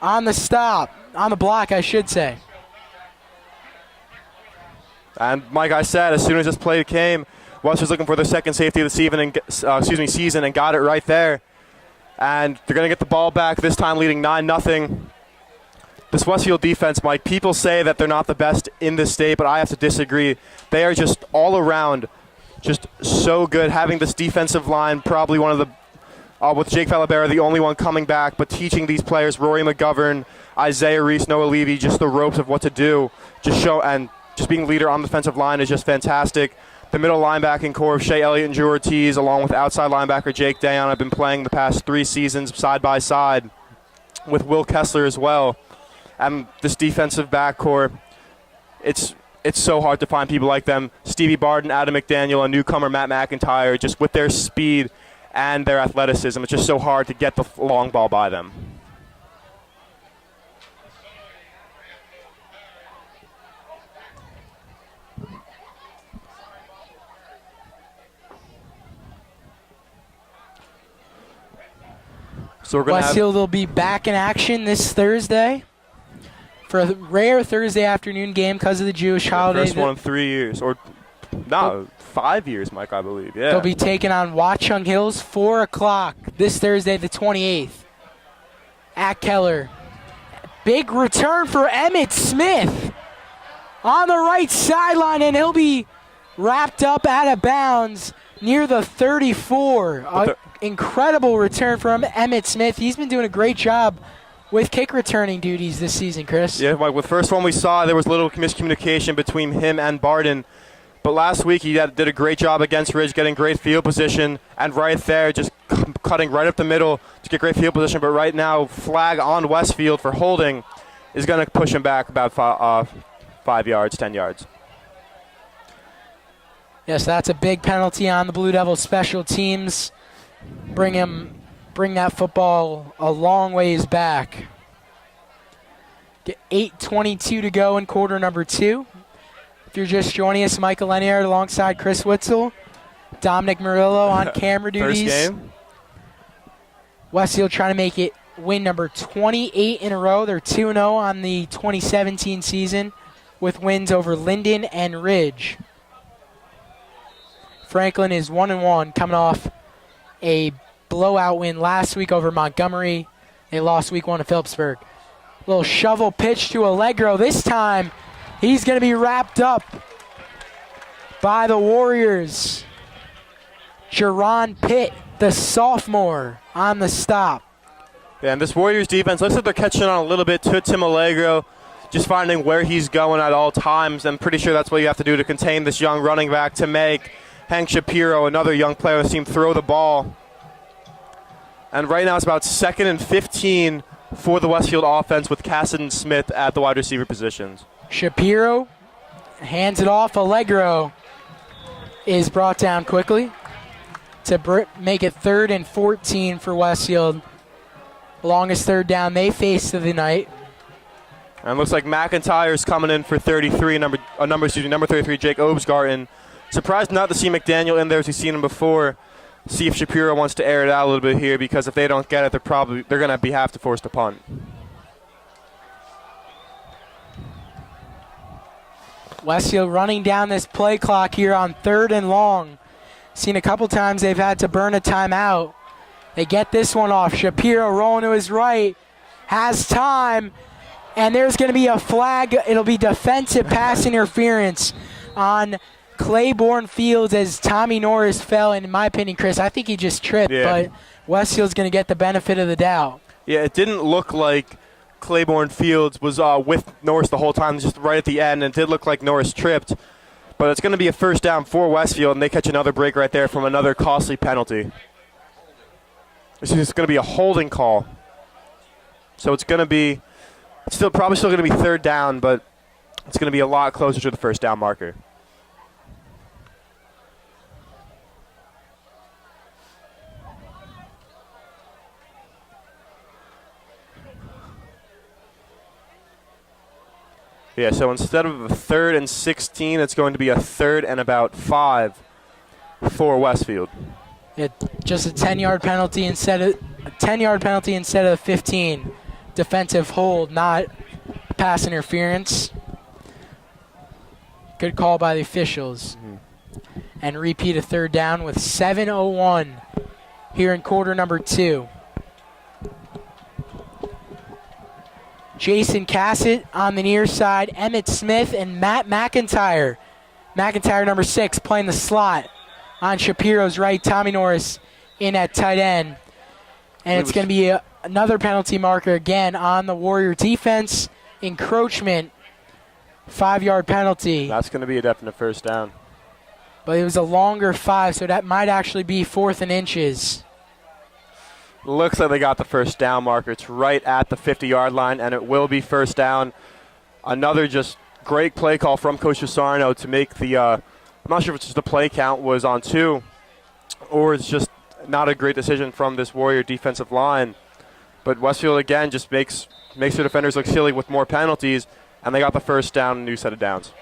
on the stop, on the block, I should say. And like I said, as soon as this play came, Westfield's looking for their second safety of the season and got it right there. And they're going to get the ball back, this time leading 9-0. This Westfield defense, Mike, people say that they're not the best in this state, but I have to disagree. They are just all around just so good. Having this defensive line, probably one of the, with Jake Valabera, the only one coming back, but teaching these players, Rory McGovern, Isaiah Reese, Noah Levy, just the ropes of what to do. And just being leader on the defensive line is just fantastic. The middle linebacking core of Shea Elliott and Drew Ortiz, along with outside linebacker Jake Dayon, have been playing the past 3 seasons side by side with Will Kessler as well. And this defensive backcourt, it's so hard to find people like them. Stevie Barden, Adam McDaniel, and newcomer Matt McIntyre, just with their speed and their athleticism, it's just so hard to get the long ball by them. So we're going Westfield will be back in action this Thursday for a rare Thursday afternoon game because of the Jewish holiday. First one in 3 years, or no, 5 years, Mike, I believe. Yeah. They'll be taking on Watchung Hills, 4 o'clock this Thursday, the 28th, at Keller. Big return for Emmett Smith. on the right sideline, and he'll be wrapped up out of bounds near the 34. Incredible return from Emmitt Smith. He's been doing a great job with kick returning duties this season, Chris. Yeah, Mike, with the first one we saw, there was a little miscommunication between him and Barden. But last week he did a great job against Ridge, getting great field position, and right there just cutting right up the middle to get great field position. But right now, flag on Westfield for holding is going to push him back about 5 yards, 10 yards. Yes, that's a big penalty on the Blue Devils special teams. Bring that football a long ways back. 8:22 to go in quarter number 2. If you're just joining us, Michael Lenier alongside Chris Witzel, Dominic Murillo on camera duties. First game. Westfield trying to make it win number 28 in a row. They're 2-0 on the 2017 season with wins over Linden and Ridge. Franklin is 1-1, coming off a blowout win last week over Montgomery. They lost week 1 to Phillipsburg. Little shovel pitch to Allegro. This time, he's going to be wrapped up by the Warriors. Jerron Pitt, the sophomore, on the stop. Yeah, and this Warriors defense looks like they're catching on a little bit to Tim Allegro, just finding where he's going at all times. I'm pretty sure that's what you have to do to contain this young running back to make Hank Shapiro, another young player on the team, throw the ball. And right now it's about 2nd and 15 for the Westfield offense with Cassidy Smith at the wide receiver positions. Shapiro hands it off. Allegro is brought down quickly to make it 3rd and 14 for Westfield. Longest third down they faced of the night. And looks like McIntyre's coming in for 33, number 33, Jake Obsgarten. Surprised not to see McDaniel in there as we've seen him before. See if Shapiro wants to air it out a little bit here, because if they don't get it, they're going to have to force the punt. Westfield running down this play clock here on 3rd and long. Seen a couple times they've had to burn a timeout. They get this one off. Shapiro rolling to his right, has time, and there's going to be a flag. It'll be defensive pass interference on Claiborne Fields as Tommy Norris fell. And in my opinion, Chris, I think he just tripped, but Westfield's going to get the benefit of the doubt. Yeah, it didn't look like Claiborne Fields was with Norris the whole time, just right at the end, and it did look like Norris tripped. But it's going to be a first down for Westfield, and they catch another break right there from another costly penalty. This is going to be a holding call. So it's probably still going to be 3rd down, but it's going to be a lot closer to the first down marker. Yeah, so instead of a 3rd and 16, it's going to be a 3rd and about 5 for Westfield. Yeah, just a 10-yard penalty instead of 15. Defensive hold, not pass interference. Good call by the officials. And repeat a 3rd down with 7:01 here in quarter number 2. Jason Cassett on the near side, Emmitt Smith and Matt McIntyre. McIntyre, number 6, playing the slot on Shapiro's right. Tommy Norris in at tight end. And it's going to be another penalty marker again on the Warrior defense. Encroachment, 5-yard penalty. That's going to be a definite first down. But it was a longer 5, so that might actually be 4th and inches. Looks like they got the first down marker. It's right at the 50-yard line, and it will be first down. Another just great play call from Coach Sarno to make the I'm not sure if it's just the play count was on 2, or it's just not a great decision from this Warrior defensive line. But Westfield, again, just makes their defenders look silly with more penalties, and they got the first down and a new set of downs.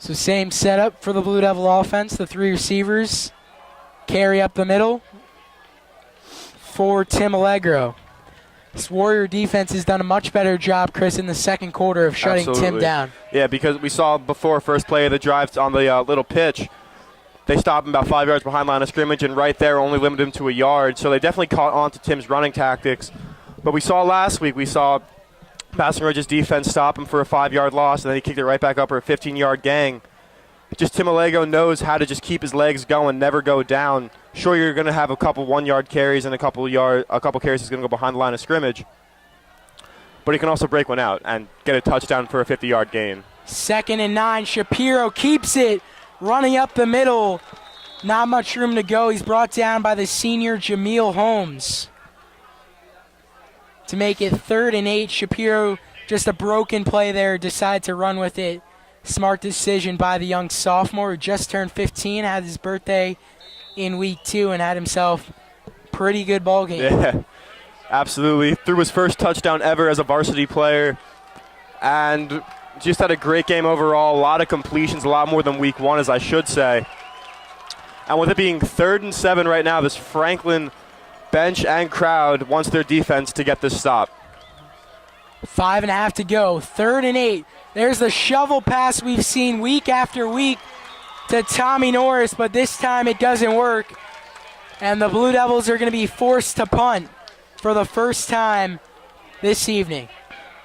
So same setup for the Blue Devil offense. The 3 receivers carry up the middle for Tim Allegro. This Warrior defense has done a much better job, Chris, in the second quarter of shutting Tim down. Yeah, because we saw before first play of the drive on the little pitch, they stopped him about 5 yards behind line of scrimmage, and right there only limited him to a yard. So they definitely caught on to Tim's running tactics But we saw last week, we saw Passing Ridge's defense stop him for a 5-yard loss, and then he kicked it right back up for a 15-yard gang. Just Timolego knows how to just keep his legs going, never go down. Sure, you're going to have a couple 1-yard carries and a couple carries he's going to go behind the line of scrimmage. But he can also break one out and get a touchdown for a 50-yard gain. 2nd and 9. Shapiro keeps it, running up the middle. Not much room to go. He's brought down by the senior Jameel Holmes. To make it 3rd and 8, Shapiro, just a broken play there, decided to run with it. Smart decision by the young sophomore who just turned 15, had his birthday in week 2, and had himself a pretty good ball game. Yeah, absolutely. Threw his first touchdown ever as a varsity player, and just had a great game overall. A lot of completions, a lot more than week 1, as I should say. And with it being 3rd and 7 right now, this Franklin bench and crowd wants their defense to get this stop. 5.5 to go. 3rd and 8. There's the shovel pass we've seen week after week to Tommy Norris, but this time it doesn't work. And the Blue Devils are going to be forced to punt for the first time this evening.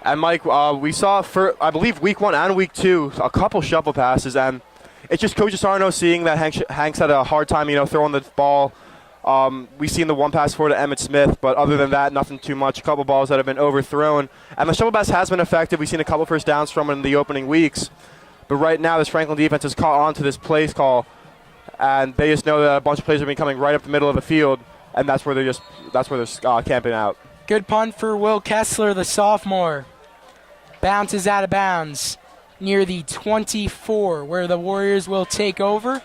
And Mike, we saw for I believe week 1 and week 2 a couple shovel passes, and it's just Coach Asarno seeing that Hanks had a hard time, throwing the ball. We've seen the one pass forward to Emmett Smith, but other than that, nothing too much. A couple balls that have been overthrown. And the shovel pass has been effective. We've seen a couple first downs from it in the opening weeks. But right now, this Franklin defense has caught on to this plays call, and they just know that a bunch of plays are coming right up the middle of the field, and that's where they're camping out. Good punt for Will Kessler, the sophomore. Bounces out of bounds near the 24, where the Warriors will take over.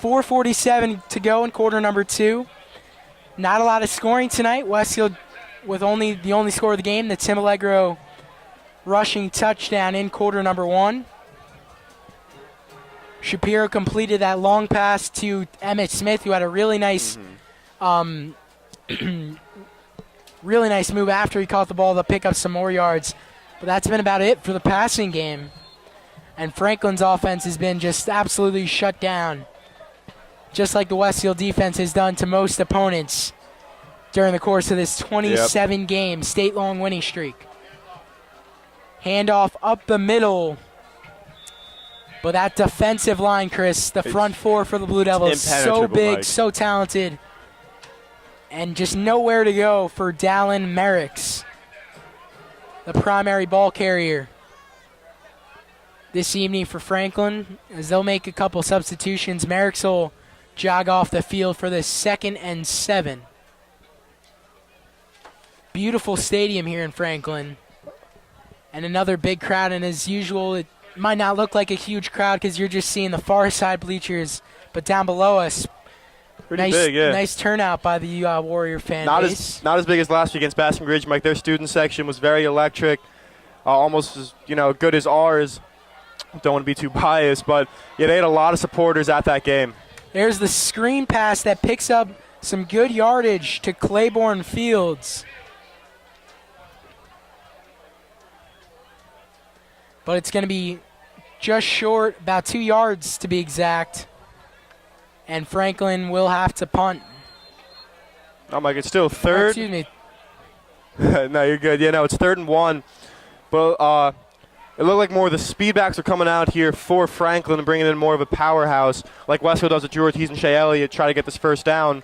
4:47 to go in quarter number 2. Not a lot of scoring tonight. Westfield with the only score of the game, the Tim Allegro rushing touchdown in quarter number 1. Shapiro completed that long pass to Emmett Smith, who had a really nice really nice move after he caught the ball to pick up some more yards. But that's been about it for the passing game. And Franklin's offense has been just absolutely shut down, just like the Westfield defense has done to most opponents during the course of this 27-game state-long winning streak. Handoff up the middle. But that defensive line, Chris, the front four for the Blue Devils, so big, Mike. So talented, and just nowhere to go for Dallin Merricks, the primary ball carrier this evening for Franklin, as they'll make a couple substitutions. Merricks will jog off the field for this 2nd and 7. Beautiful stadium here in Franklin, and another big crowd, and as usual, it might not look like a huge crowd because you're just seeing the far side bleachers, but down below us, nice turnout by the Warrior fan base. Not as big as last week against Basking Ridge, Mike. Their student section was very electric, almost as good as ours. Don't want to be too biased, but yeah, they had a lot of supporters at that game. There's the screen pass that picks up some good yardage to Claiborne Fields. But it's going to be just short, about 2 yards to be exact. And Franklin will have to punt. Oh, Mike, it's still 3rd. Excuse me. No, you're good. Yeah, no, it's 3rd and 1. But it looked like more of the speedbacks are coming out here for Franklin and bringing in more of a powerhouse, like Westfield does with Drew Ortiz and Shea Elliott, try to get this first down.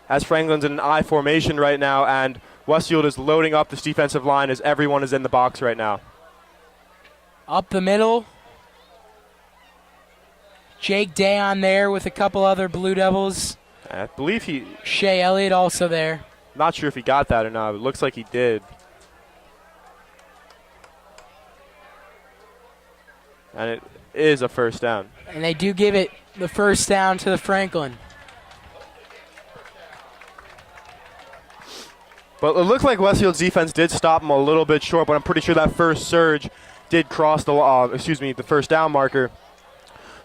As Franklin's in an I formation right now, and Westfield is loading up this defensive line as everyone is in the box right now. Up the middle. Jake Day on there with a couple other Blue Devils. I believe Shea Elliott also there. Not sure if he got that or not, but it looks like he did. And it is a first down. And they do give it the first down to the Franklin. But it looked like Westfield's defense did stop him a little bit short, but I'm pretty sure that first surge did cross the first down marker.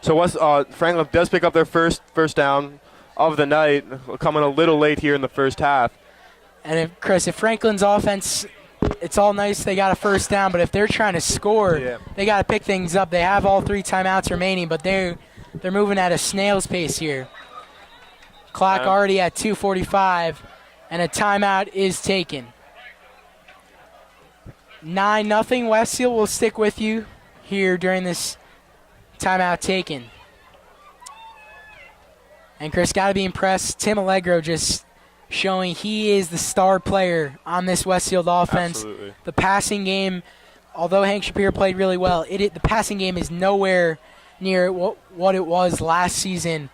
So Franklin does pick up their first down of the night, coming a little late here in the first half. And Chris, if Franklin's offense, it's all nice they got a first down, but if they're trying to score, they got to pick things up. They have all 3 timeouts remaining, but they're moving at a snail's pace here. Clock already at 2:45, and a timeout is taken. 9-0. Westfield will stick with you here during this timeout taken. And Chris, got to be impressed. Tim Allegro just showing he is the star player on this Westfield offense. Absolutely. The passing game, although Hank Shapiro played really well, the passing game is nowhere near what it was last season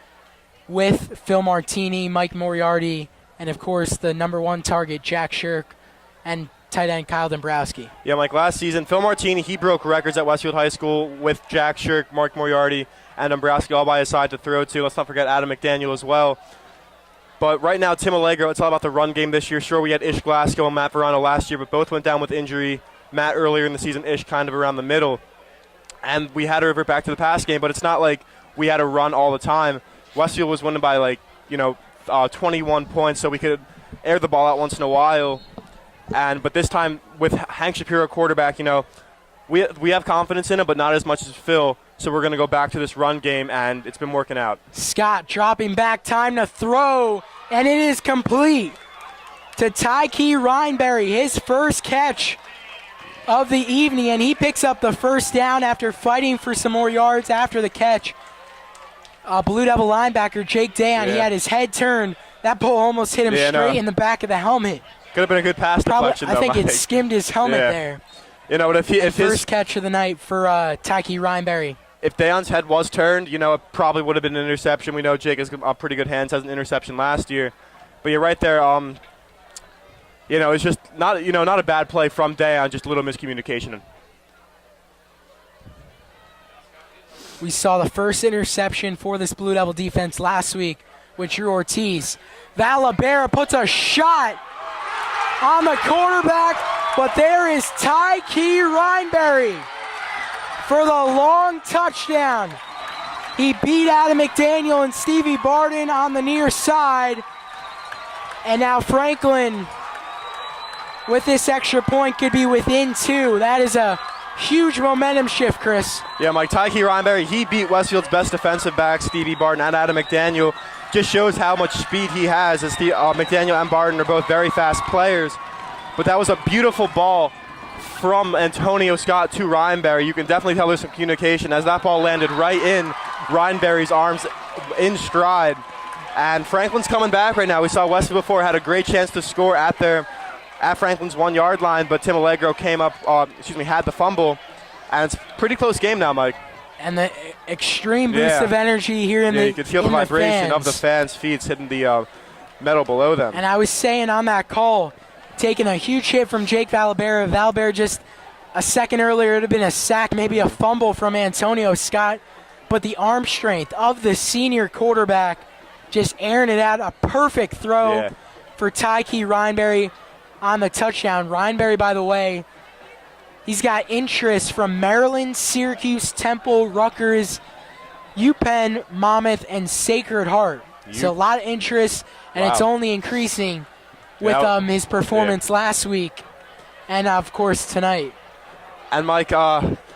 with Phil Martini, Mike Moriarty, and, of course, the number one target, Jack Shirk, and tight end Kyle Dombrowski. Yeah, Mike, last season, Phil Martini, he broke records at Westfield High School with Jack Shirk, Mark Moriarty, and Dombrowski all by his side to throw to. Let's not forget Adam McDaniel as well. But right now, Tim Allegro, it's all about the run game this year. Sure, we had Ish Glasgow and Matt Verano last year, but both went down with injury. Matt earlier in the season, Ish kind of around the middle. And we had to revert back to the pass game, but it's not like we had to run all the time. Westfield was winning by 21 points, so we could air the ball out once in a while. But this time with Hank Shapiro quarterback, we have confidence in him, but not as much as Phil. So we're going to go back to this run game, and it's been working out. Scott dropping back, time to throw, and it is complete to Tyke Rhineberry, his first catch of the evening, and he picks up the first down after fighting for some more yards after the catch. Blue Devil linebacker Jake Dayon, he had his head turned. That ball almost hit him straight in the back of the helmet. Could have been a good pass deflection, I think Mike. it skimmed his helmet there. If his first catch of the night for Tyke Rhineberry. If Dayon's head was turned, it probably would have been an interception. We know Jake has pretty good hands, has an interception last year. But you're right there. It's just not a bad play from Dayon, just a little miscommunication. We saw the first interception for this Blue Devil defense last week with Drew Ortiz. Valabera puts a shot on the quarterback, but there is Tyke Rhineberry for the long touchdown. He beat Adam McDaniel and Stevie Barden on the near side. And now Franklin, with this extra point, could be within 2. That is a huge momentum shift, Chris. Yeah, Mike, Tyke Rhineberry, he beat Westfield's best defensive back, Stevie Barden, and Adam McDaniel. Just shows how much speed he has, as McDaniel and Barden are both very fast players. But that was a beautiful ball from Antonio Scott to Rhineberry. You can definitely tell there's some communication as that ball landed right in Rhineberry's arms in stride. And Franklin's coming back right now. We saw Westfield before had a great chance to score at Franklin's 1-yard line, but Tim Allegro came up, had the fumble. And it's a pretty close game now, Mike. And the extreme boost of energy here in the you could feel the vibration of the fans' feet hitting the metal below them. And I was saying on that call, taking a huge hit from Jake Valabera. Valabera just a second earlier, it would have been a sack, maybe a fumble from Antonio Scott. But the arm strength of the senior quarterback just airing it out. A perfect throw for Tyke Rhineberry on the touchdown. Rhineberry, by the way, he's got interest from Maryland, Syracuse, Temple, Rutgers, UPenn, Monmouth, and Sacred Heart. So a lot of interest, and it's only increasing with his performance last week and, of course, tonight. And, Mike,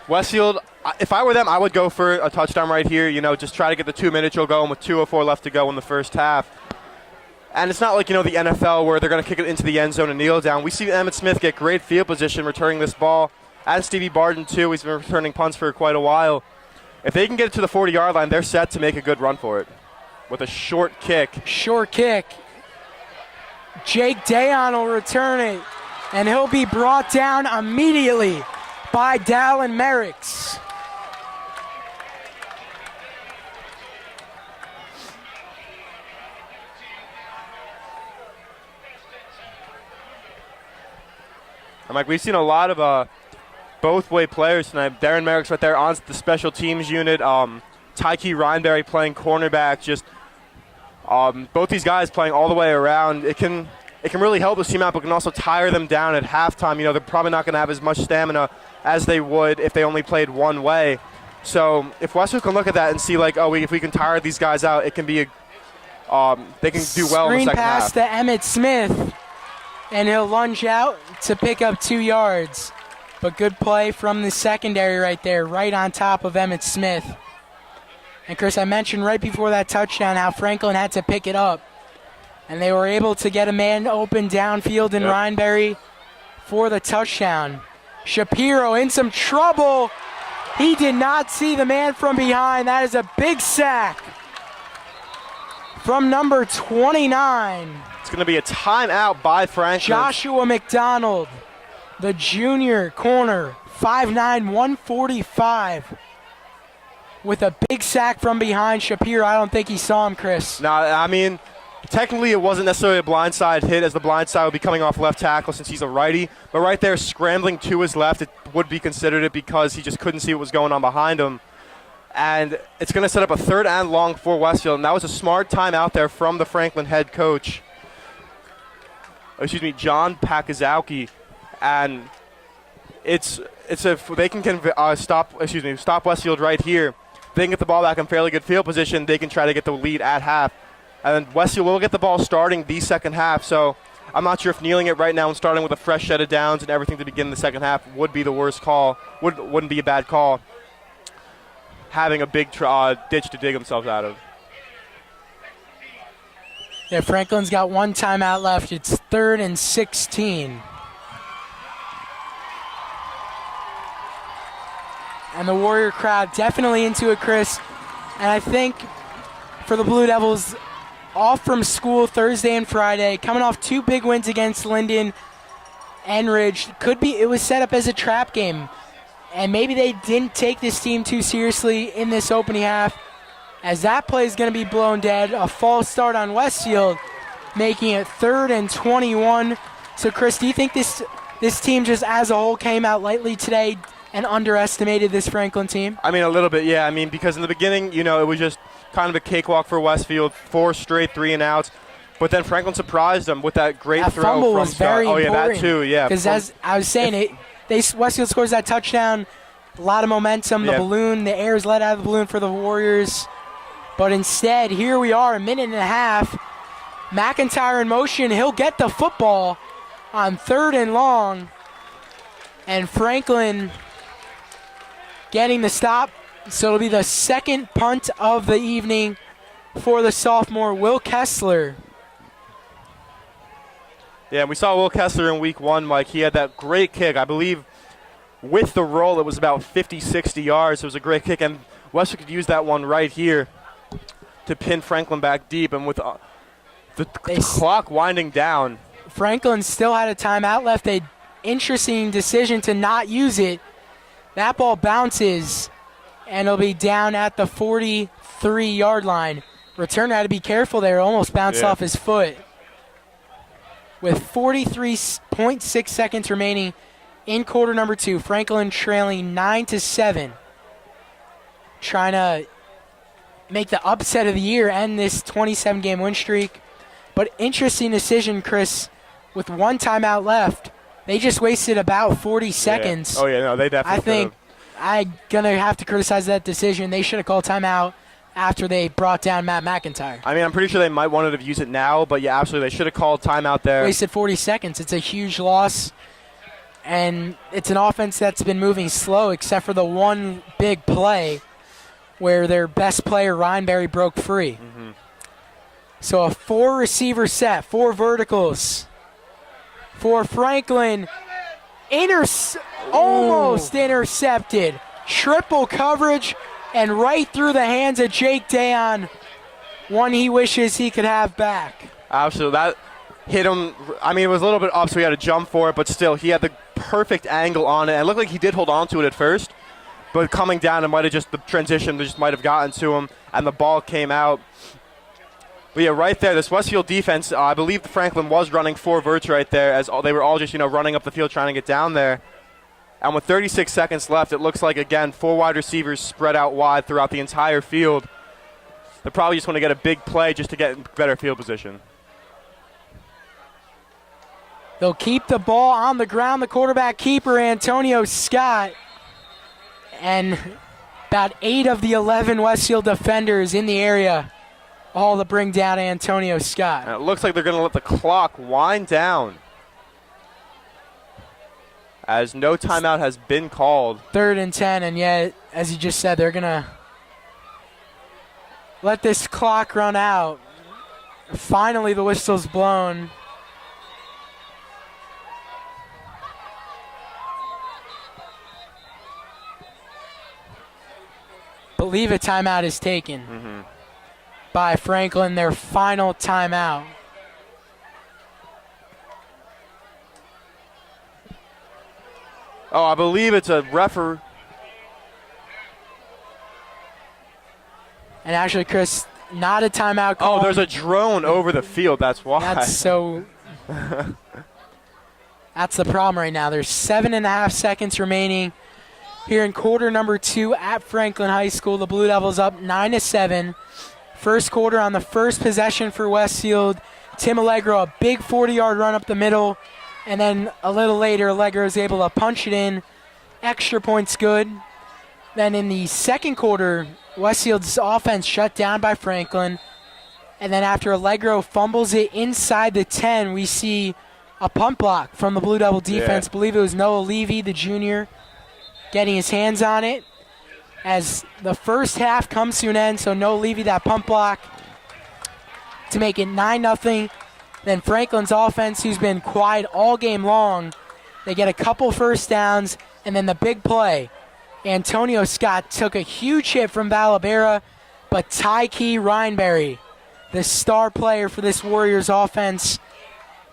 Westfield, if I were them, I would go for a touchdown right here. Just try to get the 2-minute drill going with 2:04 left to go in the first half. And it's not like, the NFL where they're going to kick it into the end zone and kneel down. We see Emmett Smith get great field position returning this ball, and Stevie Barden, too. He's been returning punts for quite a while. If they can get it to the 40-yard line, they're set to make a good run for it with a short kick. Jake Dayon will return it, and he'll be brought down immediately by Dallin Merricks. And Mike, we've seen a lot of both-way players tonight. Darren Merricks right there on the special teams unit. Tyke Rhineberry playing cornerback. Just both these guys playing all the way around. It can really help the team out, but can also tire them down at halftime. They're probably not going to have as much stamina as they would if they only played one way. So if Westfield can look at that and see, if we can tire these guys out, it can be they can do well in the second half. Screen pass to Emmett Smith, and he'll lunge out to pick up 2 yards. But good play from the secondary right there, right on top of Emmett Smith. And, Chris, I mentioned right before that touchdown how Franklin had to pick it up. And they were able to get a man open downfield in Rhineberry for the touchdown. Shapiro in some trouble. He did not see the man from behind. That is a big sack from number 29. It's going to be a timeout by Franklin. Joshua McDonald, the junior corner, 5'9", 145. With a big sack from behind Shapiro. I don't think he saw him, Chris. No, I mean, technically it wasn't necessarily a blindside hit, as the blindside would be coming off left tackle since he's a righty. But right there, scrambling to his left, it would be considered it because he just couldn't see what was going on behind him. And it's going to set up a 3rd and long for Westfield. And that was a smart time out there from the Franklin head coach. John Pakazowski. And it's if they can stop Westfield right here. They can get the ball back in fairly good field position. They can try to get the lead at half. And then Westfield will get the ball starting the second half. So I'm not sure if kneeling it right now and starting with a fresh set of downs and everything to begin the second half would be the worst call. Wouldn't be a bad call. Having a big ditch to dig themselves out of. Yeah, Franklin's got one timeout left. It's 3rd and 16. And the Warrior crowd definitely into it, Chris. And I think for the Blue Devils, off from school Thursday and Friday, coming off 2 big wins against Linden and Ridge, it was set up as a trap game. And maybe they didn't take this team too seriously in this opening half, as that play is going to be blown dead. A false start on Westfield, making it 3rd and 21. So, Chris, do you think this team just as a whole came out lightly today and underestimated this Franklin team? I mean, a little bit, yeah. I mean, because in the beginning, it was just kind of a cakewalk for Westfield, 4 straight 3-and-outs. But then Franklin surprised them with that great that throw fumble from was Scott. very important. Yeah, that too, yeah. Because as I was saying, Westfield scores that touchdown, a lot of momentum, the air is let out of the balloon for the Warriors. But instead, here we are, a minute and a half. McIntyre in motion. He'll get the football on 3rd and long. And Franklin getting the stop. So it'll be the second punt of the evening for the sophomore, Will Kessler. Yeah, we saw Will Kessler in week 1, Mike. He had that great kick. I believe with the roll, it was about 50, 60 yards. It was a great kick, and Westfield could use that one right here to pin Franklin back deep. And with the clock winding down, Franklin still had a timeout left. An interesting decision to not use it. That ball bounces, and it'll be down at the 43-yard line. Returner had to be careful there. Almost bounced off his foot. With 43.6 seconds remaining in quarter number 2, Franklin trailing 9-7. Trying to make the upset of the year, end this 27-game win streak. But interesting decision, Chris. With one timeout left, they just wasted about 40 seconds. Oh, yeah, no, they definitely I think I'm going to have to criticize that decision. They should have called timeout after they brought down Matt McIntyre. I mean, I'm pretty sure they might want to use it now, but yeah, absolutely, they should have called timeout there. Wasted 40 seconds. It's a huge loss, and it's an offense that's been moving slow except for the one big play where their best player, Ryan Berry, broke free. Mm-hmm. So a 4-receiver set, 4 verticals for Franklin. Almost intercepted. Triple coverage and right through the hands of Jake Dayon. One he wishes he could have back. Absolutely. That hit him. I mean, it was a little bit up, so he had to jump for it, but still, he had the perfect angle on it. And it looked like he did hold on to it at first, but coming down, it might have just, the transition just might have gotten to him, and the ball came out. But yeah, right there, this Westfield defense, I believe Franklin was running 4 verts right there, as they were all just, running up the field trying to get down there. And with 36 seconds left, it looks like, again, 4 wide receivers spread out wide throughout the entire field. They probably just want to get a big play just to get better field position. They'll keep the ball on the ground. The quarterback keeper, Antonio Scott. And about 8 of the 11 Westfield defenders in the area, all to bring down Antonio Scott. And it looks like they're going to let the clock wind down, as no timeout has been called. 3rd and 10, and yet, as you just said, they're going to let this clock run out. Finally, the whistle's blown. believe a timeout is taken by Franklin, their final timeout. Oh, I believe it's a referee. And actually, Chris, not a timeout call. Oh, there's a drone over the field. That's why. That's so. That's the problem right now. There's 7.5 seconds remaining here in quarter number 2 at Franklin High School. The Blue Devils up 9-7. First quarter on the first possession for Westfield. Tim Allegro, a big 40-yard run up the middle. And then a little later, Allegro is able to punch it in. Extra points good. Then in the second quarter, Westfield's offense shut down by Franklin. And then after Allegro fumbles it inside the 10, we see a punt block from the Blue Devil defense. I believe it was Noah Levy, the junior, getting his hands on it. As the first half comes to an end, so Noah Levy, that punt block to make it 9-0. Then Franklin's offense, who's been quiet all game long, they get a couple first downs, and then the big play. Antonio Scott took a huge hit from Valabera, but Tyke Rhineberry, the star player for this Warriors offense,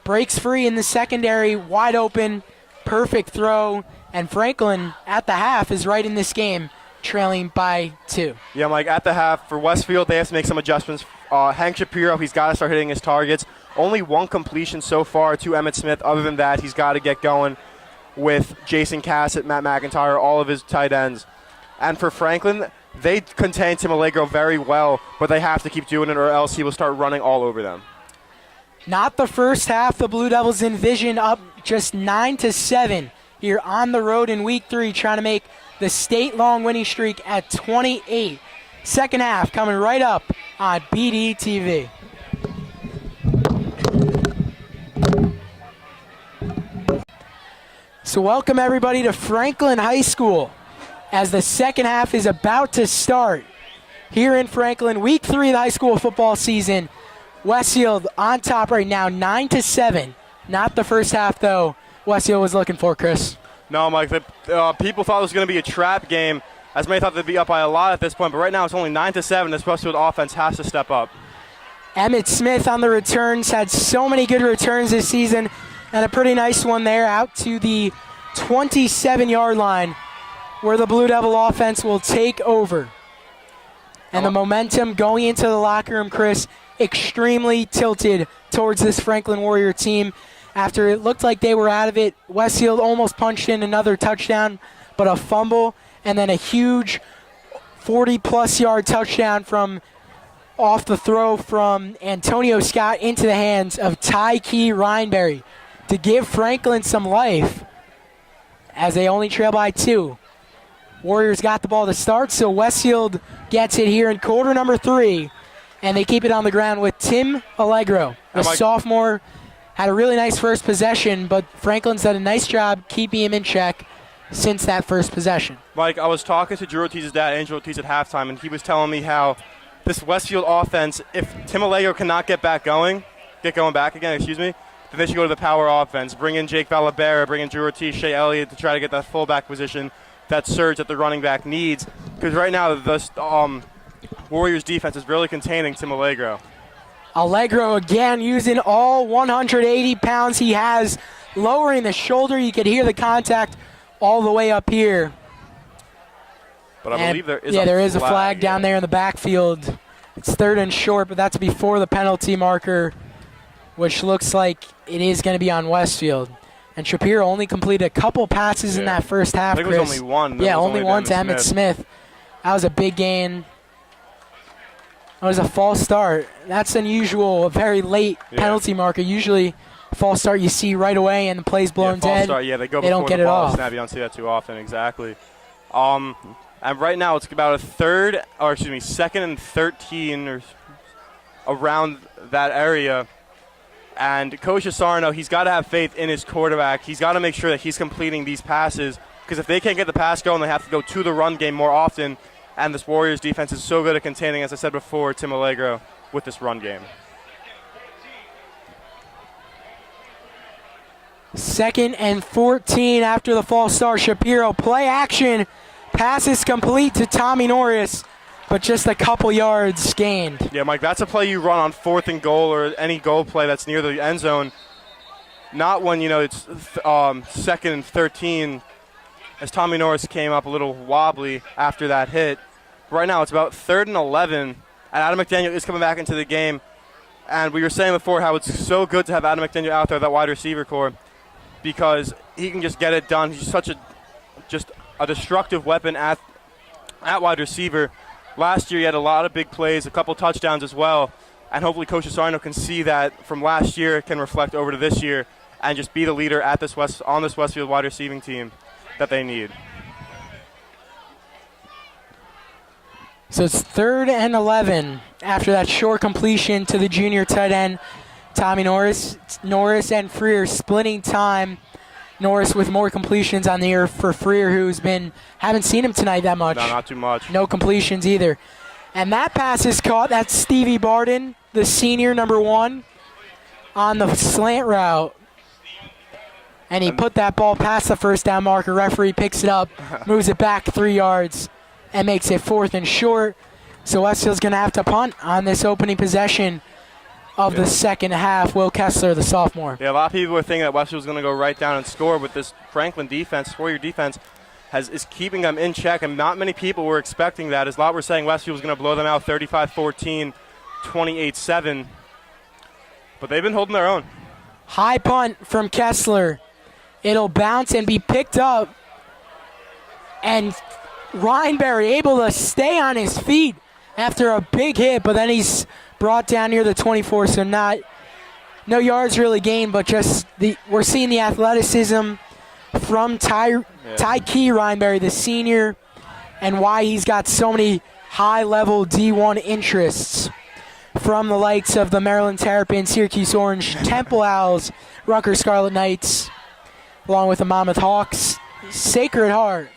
breaks free in the secondary, wide open, perfect throw, and Franklin at the half is right in this game, trailing by 2. Yeah, Mike, at the half for Westfield, they have to make some adjustments. Hank Shapiro, he's got to start hitting his targets. Only one completion so far to Emmett Smith. Other than that, he's got to get going with Jason Cassett, Matt McIntyre, all of his tight ends. And for Franklin, they contain Tim Allegro very well, but they have to keep doing it or else he will start running all over them. Not the first half. The Blue Devils envision up just 9-7 here on the road in week 3, trying to make the state-long winning streak at 28. Second half coming right up on BDTV. So welcome everybody to Franklin High School as the second half is about to start here in Franklin. Week 3 of the high school football season. Westfield on top right now, 9-7. Not the first half, though, Westfield was looking for, Chris. No, Mike, people thought it was going to be a trap game, as many thought they'd be up by a lot at this point, but right now it's only 9-7. This Westfield offense has to step up. Emmett Smith on the returns, had so many good returns this season, and a pretty nice one there out to the 27-yard line where the Blue Devil offense will take over. And the momentum going into the locker room, Chris, extremely tilted towards this Franklin Warrior team. After it looked like they were out of it, Westfield almost punched in another touchdown, but a fumble, and then a huge 40-plus yard touchdown from off the throw from Antonio Scott into the hands of Tyke Rhineberry to give Franklin some life as they only trail by 2. Warriors got the ball to start, so Westfield gets it here in quarter number 3, and they keep it on the ground with Tim Allegro, the sophomore. Had a really nice first possession, but Franklin's done a nice job keeping him in check since that first possession. Mike, I was talking to Drew Ortiz's dad, Angel Ortiz, at halftime, and he was telling me how this Westfield offense, if Tim Allegro cannot get going back again, then they should go to the power offense. Bring in Jake Valabera, bring in Drew Ortiz, Shea Elliott to try to get that fullback position, that surge that the running back needs. Because right now, the Warriors defense is really containing Tim Allegro. Allegro again using all 180 pounds he has, lowering the shoulder. You could hear the contact all the way up here. But I believe there is a flag down there in the backfield. It's 3rd and short, but that's before the penalty marker, which looks like it is going to be on Westfield. And Shapiro only completed a couple passes in that first half, I think it was only one. Only one to Emmett Smith. That was a big gain. It was a false start. That's unusual, a very late penalty marker. Usually, false start you see right away and the play's blown dead. Start, they go they don't get the it ball off. Snap. You don't see that too often, exactly. And right now it's about 2nd and 13 or around that area. And Coach Asarno, he's got to have faith in his quarterback. He's got to make sure that he's completing these passes, because if they can't get the pass going, they have to go to the run game more often. And this Warriors defense is so good at containing, as I said before, Tim Allegro with this run game. 2nd and 14 after the false start. Shapiro, play action. Pass is complete to Tommy Norris but just a couple yards gained. Yeah, Mike, that's a play you run on 4th and goal or any goal play that's near the end zone. Not when, it's 2nd and 13, as Tommy Norris came up a little wobbly after that hit. Right now it's about 3rd and 11, and Adam McDaniel is coming back into the game. And we were saying before how it's so good to have Adam McDaniel out there, that wide receiver core, because he can just get it done. He's such a destructive weapon at wide receiver. Last year he had a lot of big plays, a couple touchdowns as well, and hopefully Coach Asarno can see that from last year, can reflect over to this year, and just be the leader at this on this Westfield wide receiving team that they need. So it's 3rd and 11 after that short completion to the junior tight end, Tommy Norris. Norris and Freer splitting time. Norris with more completions on the year for Freer, haven't seen him tonight that much. No, not too much. No completions either. And that pass is caught. That's Stevie Barden, the senior, number 1, on the slant route. And he put that ball past the first down marker. Referee picks it up, moves it back 3 yards, and makes it 4th and short. So Westfield's going to have to punt on this opening possession of the second half. Will Kessler, the sophomore. Yeah, a lot of people were thinking that Westfield's going to go right down and score, but this Franklin defense, 4-year defense, is keeping them in check, and not many people were expecting that. As a lot were saying Westfield was going to blow them out 35-14, 28-7, but they've been holding their own. High punt from Kessler. It'll bounce and be picked up, and Rhineberry able to stay on his feet after a big hit, but then he's brought down near the 24, so no yards really gained, but just we're seeing the athleticism from Ty Key Rhineberry, the senior, and why he's got so many high-level D1 interests from the likes of the Maryland Terrapins, Syracuse Orange, Temple Owls, Rutgers Scarlet Knights, along with the Monmouth Hawks, Sacred Heart,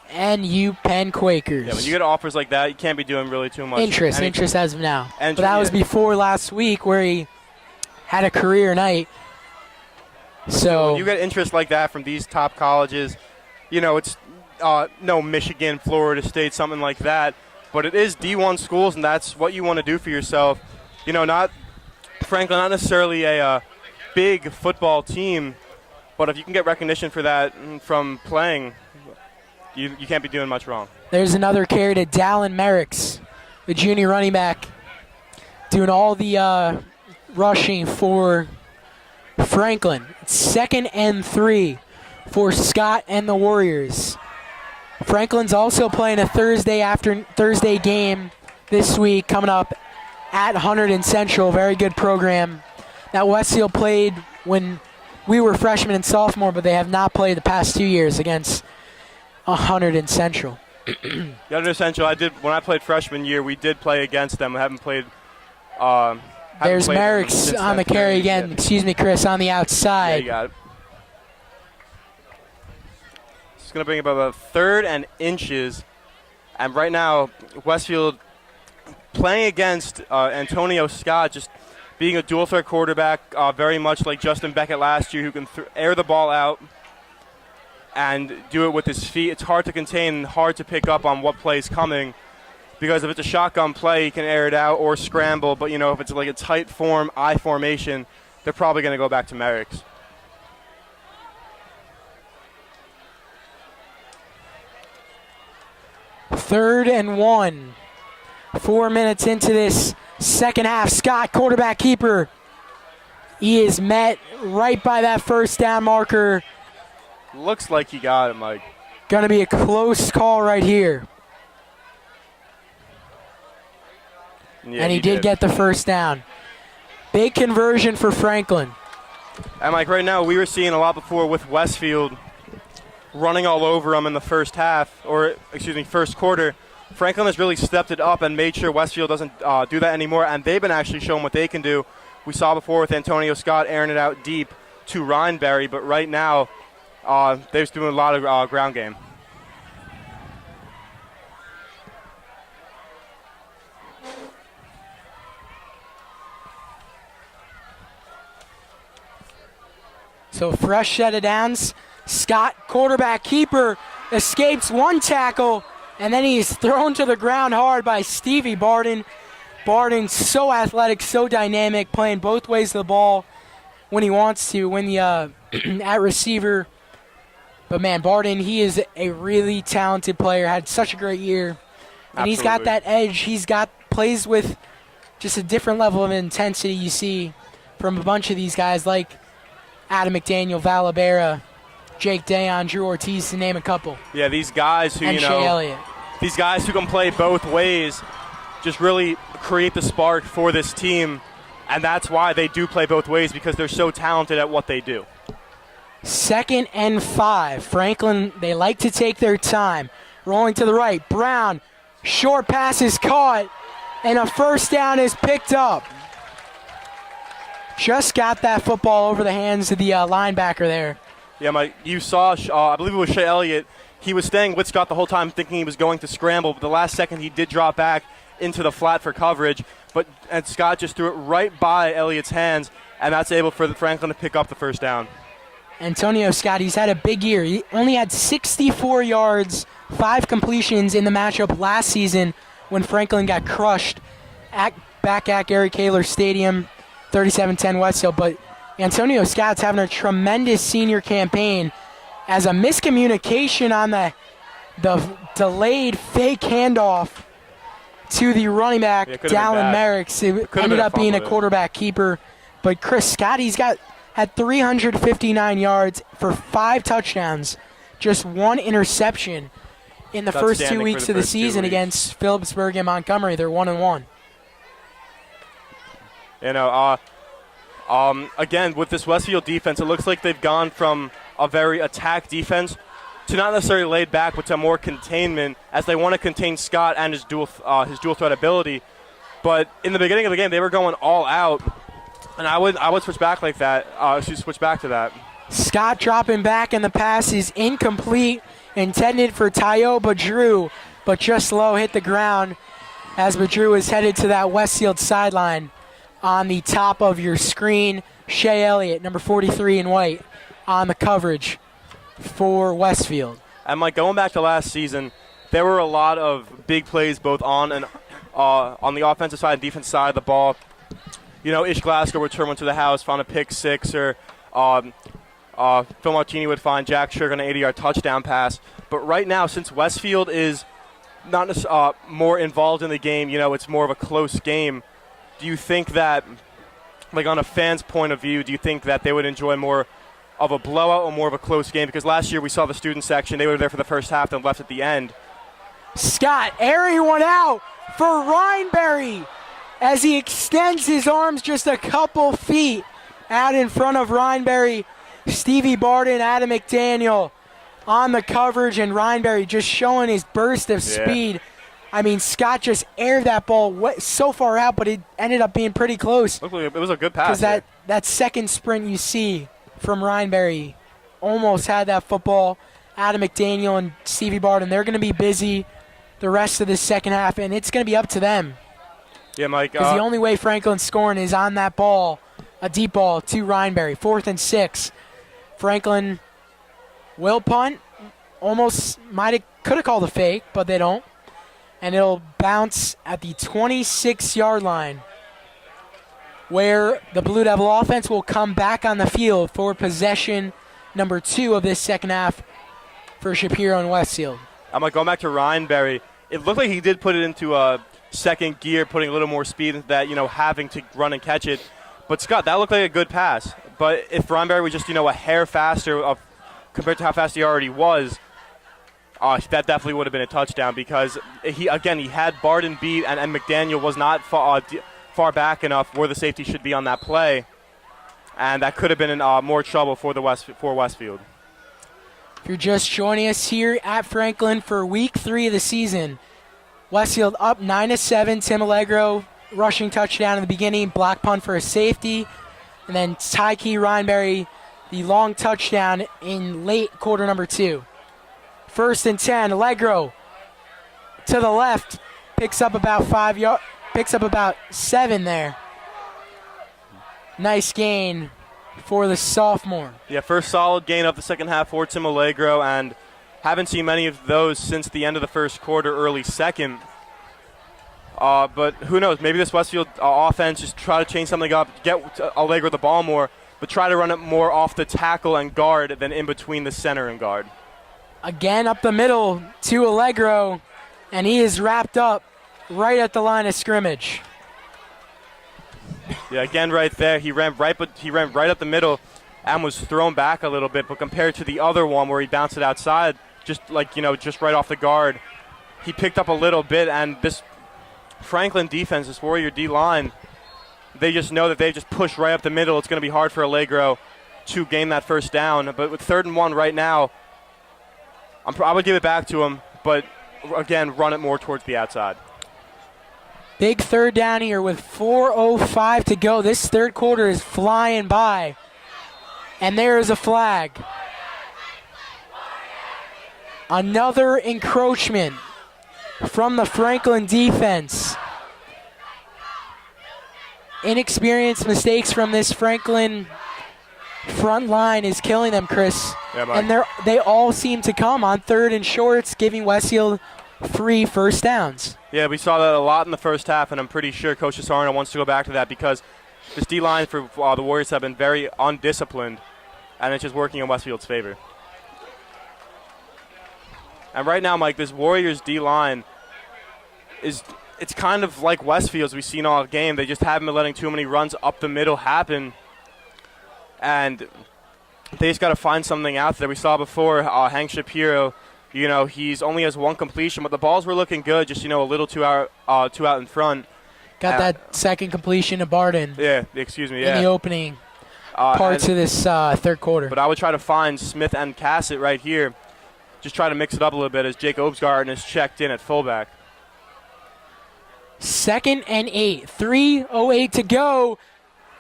and UPenn Quakers. Yeah, when you get offers like that, you can't be doing really too much. Interest as of now. But that was before last week where he had a career night. So when you get interest like that from these top colleges, it's no Michigan, Florida State, something like that, but it is D1 schools, and that's what you want to do for yourself. Not Franklin, not necessarily a big football team, but if you can get recognition for that from playing, you can't be doing much wrong. There's another carry to Dallin Merricks, the junior running back, doing all the rushing for Franklin. It's 2nd and 3 for Scott and the Warriors. Franklin's also playing a Thursday game this week coming up at Hunterdon Central. Very good program that Westfield played when we were freshmen and sophomore, but they have not played the past 2 years against Hunterdon Central. Hunterdon Central, when I played freshman year, we did play against them. We haven't played. There's Merricks on the carry again. Excuse me, Chris, on the outside. Yeah, you got it. It's going to bring about 3rd and inches. And right now, Westfield playing against Antonio Scott, just being a dual threat quarterback, very much like Justin Beckett last year, who can air the ball out and do it with his feet. It's hard to contain, hard to pick up on what play is coming, because if it's a shotgun play, he can air it out or scramble. But, if it's like a tight form, I formation, they're probably going to go back to Merricks. Third and 1. 4 minutes into this second half. Scott, quarterback keeper. He is met right by that first down marker. Looks like he got it, Mike. Going to be a close call right here. Yeah, and he did get the first down. Big conversion for Franklin. And Mike, right now we were seeing a lot before with Westfield running all over them in the first quarter. Franklin has really stepped it up and made sure Westfield doesn't do that anymore, and they've been actually showing what they can do. We saw before with Antonio Scott airing it out deep to Rhineberry, but right now they're just doing a lot of ground game. So fresh set of downs. Scott, quarterback keeper, escapes one tackle And then he's thrown to the ground hard by Stevie Barden. Barden so athletic, so dynamic, playing both ways of the ball when he wants to, when the at receiver. But man, Barden, he is a really talented player, had such a great year. And He's got that edge. Plays with just a different level of intensity you see from a bunch of these guys like Adam McDaniel, Valabera, Jake Dayon, Drew Ortiz, to name a couple. Yeah, these guys who, and Shea Elliott. These guys who can play both ways just really create the spark for this team, and that's why they do play both ways, because they're so talented at what they do. 2nd and 5. Franklin, they like to take their time. Rolling to the right. Brown, short pass is caught, and a first down is picked up. Just got that football over the hands of the linebacker there. Yeah, Mike, you saw, I believe it was Shea Elliott. He was staying with Scott the whole time, thinking he was going to scramble, but the last second he did drop back into the flat for coverage, and Scott just threw it right by Elliott's hands, and that's able for Franklin to pick up the first down. Antonio Scott, he's had a big year. He only had 64 yards, 5 completions in the matchup last season when Franklin got crushed back at Gary Kaler Stadium, 37-10 Westfield. But Antonio Scott's having a tremendous senior campaign, as a miscommunication on the delayed fake handoff to the running back, Dallin Merricks. It ended up being a quarterback keeper. But Chris Scott, had 359 yards for 5 touchdowns, just 1 interception in the first 2 weeks of the season against Phillipsburg and Montgomery. They're 1-1. Again, with this Westfield defense, it looks like they've gone from a very attack defense to not necessarily laid back, but to more containment, as they want to contain Scott and his dual threat ability. But in the beginning of the game, they were going all out, and I would switch back like that. Switch back to that. Scott dropping back, and the pass is incomplete, intended for Tayo Badru, but just low, hit the ground as Badru is headed to that Westfield sideline. On the top of your screen, Shea Elliott, number 43 in white, on the coverage for Westfield. And Mike, going back to last season, there were a lot of big plays both on and on the offensive side and defensive side of the ball. Ish Glasgow would turn one to the house, find a pick six, or Phil Martini would find Jack Sugar on an 80-yard touchdown pass. But right now, since Westfield is not more involved in the game, it's more of a close game, do you think that, like on a fan's point of view, do you think that they would enjoy more of a blowout or more of a close game? Because last year we saw the student section, they were there for the first half and left at the end. Scott airing one out for Rhineberry as he extends his arms just a couple feet out in front of Rhineberry. Stevie Barden, Adam McDaniel on the coverage, and Rhineberry just showing his burst of speed. I mean, Scott just aired that ball so far out, but it ended up being pretty close. Looked like it was a good pass. Because that second sprint you see from Rhineberry almost had that football. Adam McDaniel and Stevie Barden, they're going to be busy the rest of the second half, and it's going to be up to them. Yeah, Mike. Because the only way Franklin's scoring is on that ball, a deep ball to Rhineberry. 4th and 6. Franklin will punt. Almost could have called a fake, but they don't. And it'll bounce at the 26-yard line, where the Blue Devil offense will come back on the field for possession number 2 of this second half for Shapiro and Westfield. I'm going back to Rhineberry. It looked like he did put it into a second gear, putting a little more speed into that, having to run and catch it. But, Scott, that looked like a good pass. But if Rhineberry was just, a hair faster compared to how fast he already was, that definitely would have been a touchdown, because he had Barden beat, and McDaniel was not far back enough where the safety should be on that play, and that could have been more trouble for Westfield. If you're just joining us here at Franklin for week 3 of the season, Westfield up 9-7. Tim Allegro rushing touchdown in the beginning, block punt for a safety, and then Tyke Rhineberry the long touchdown in late quarter number 2. 1st and 10, Allegro to the left, picks up about 5 yards, picks up about 7 there. Nice gain for the sophomore. Yeah, first solid gain of the second half for Tim Allegro, and Haven't seen many of those since the end of the first quarter, early second. But who knows? Maybe this Westfield offense just try to change something up, get Allegro the ball more, but try to run it more off the tackle and guard than in between the center and guard. Again up the middle to Allegro, and he is wrapped up right at the line of scrimmage. Yeah, again right there, he ran right up the middle and was thrown back a little bit, but compared to the other one where he bounced it outside, just right off the guard, he picked up a little bit. And this Franklin defense, this Warrior D-line, they just know that they just push right up the middle. It's going to be hard for Allegro to gain that first down. But with 3rd and 1 right now, I would give it back to him, but again, run it more towards the outside. Big 3rd down here with 4:05 to go. This 3rd quarter is flying by. And there is a flag. Another encroachment from the Franklin defense. Inexperienced mistakes from this Franklin front line is killing them, Chris. Yeah, Mike. And they all seem to come on 3rd and shorts, giving Westfield 3 first downs. Yeah, we saw that a lot in the first half, and I'm pretty sure Coach Asarno wants to go back to that because this D-line for the Warriors have been very undisciplined, and it's just working in Westfield's favor. And right now, Mike, this Warriors D-line it's kind of like Westfield's we've seen all game. They just haven't been letting too many runs up the middle happen, and they just got to find something out there. We saw before Hank Shapiro, he's only has 1 completion, but the balls were looking good, just, a little too out in front. Got that second completion to Barden. Yeah, excuse me, in the opening parts of this 3rd quarter. But I would try to find Smith and Cassett right here. Just try to mix it up a little bit as Jake Obsgarten is checked in at fullback. 2nd and 8, 3:08 to go.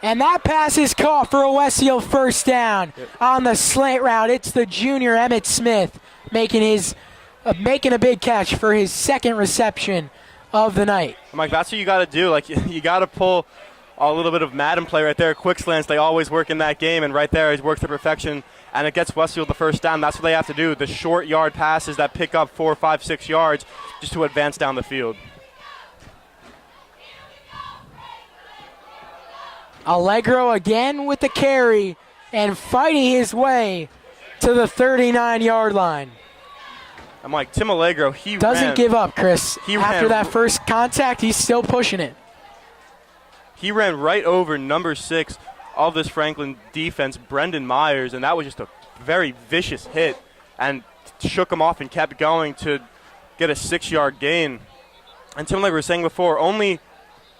And that pass is caught for a Westfield first down. On the slant route, it's the junior Emmett Smith making a big catch for his 2nd reception of the night. Mike, that's what you got to do. Like, you got to pull a little bit of Madden play right there. Quick slants, they always work in that game, and right there he's worked to perfection, and it gets Westfield the first down. That's what they have to do. The short yard passes that pick up 4, 5, 6 yards just to advance down the field. Allegro again with the carry and fighting his way to the 39-yard line. I'm like, Tim Allegro, he doesn't give up, Chris. After that first contact, he's still pushing it. He ran right over number 6 of this Franklin defense, Brendan Myers, and that was just a very vicious hit and shook him off and kept going to get a 6-yard gain. And Tim, like we were saying before, only,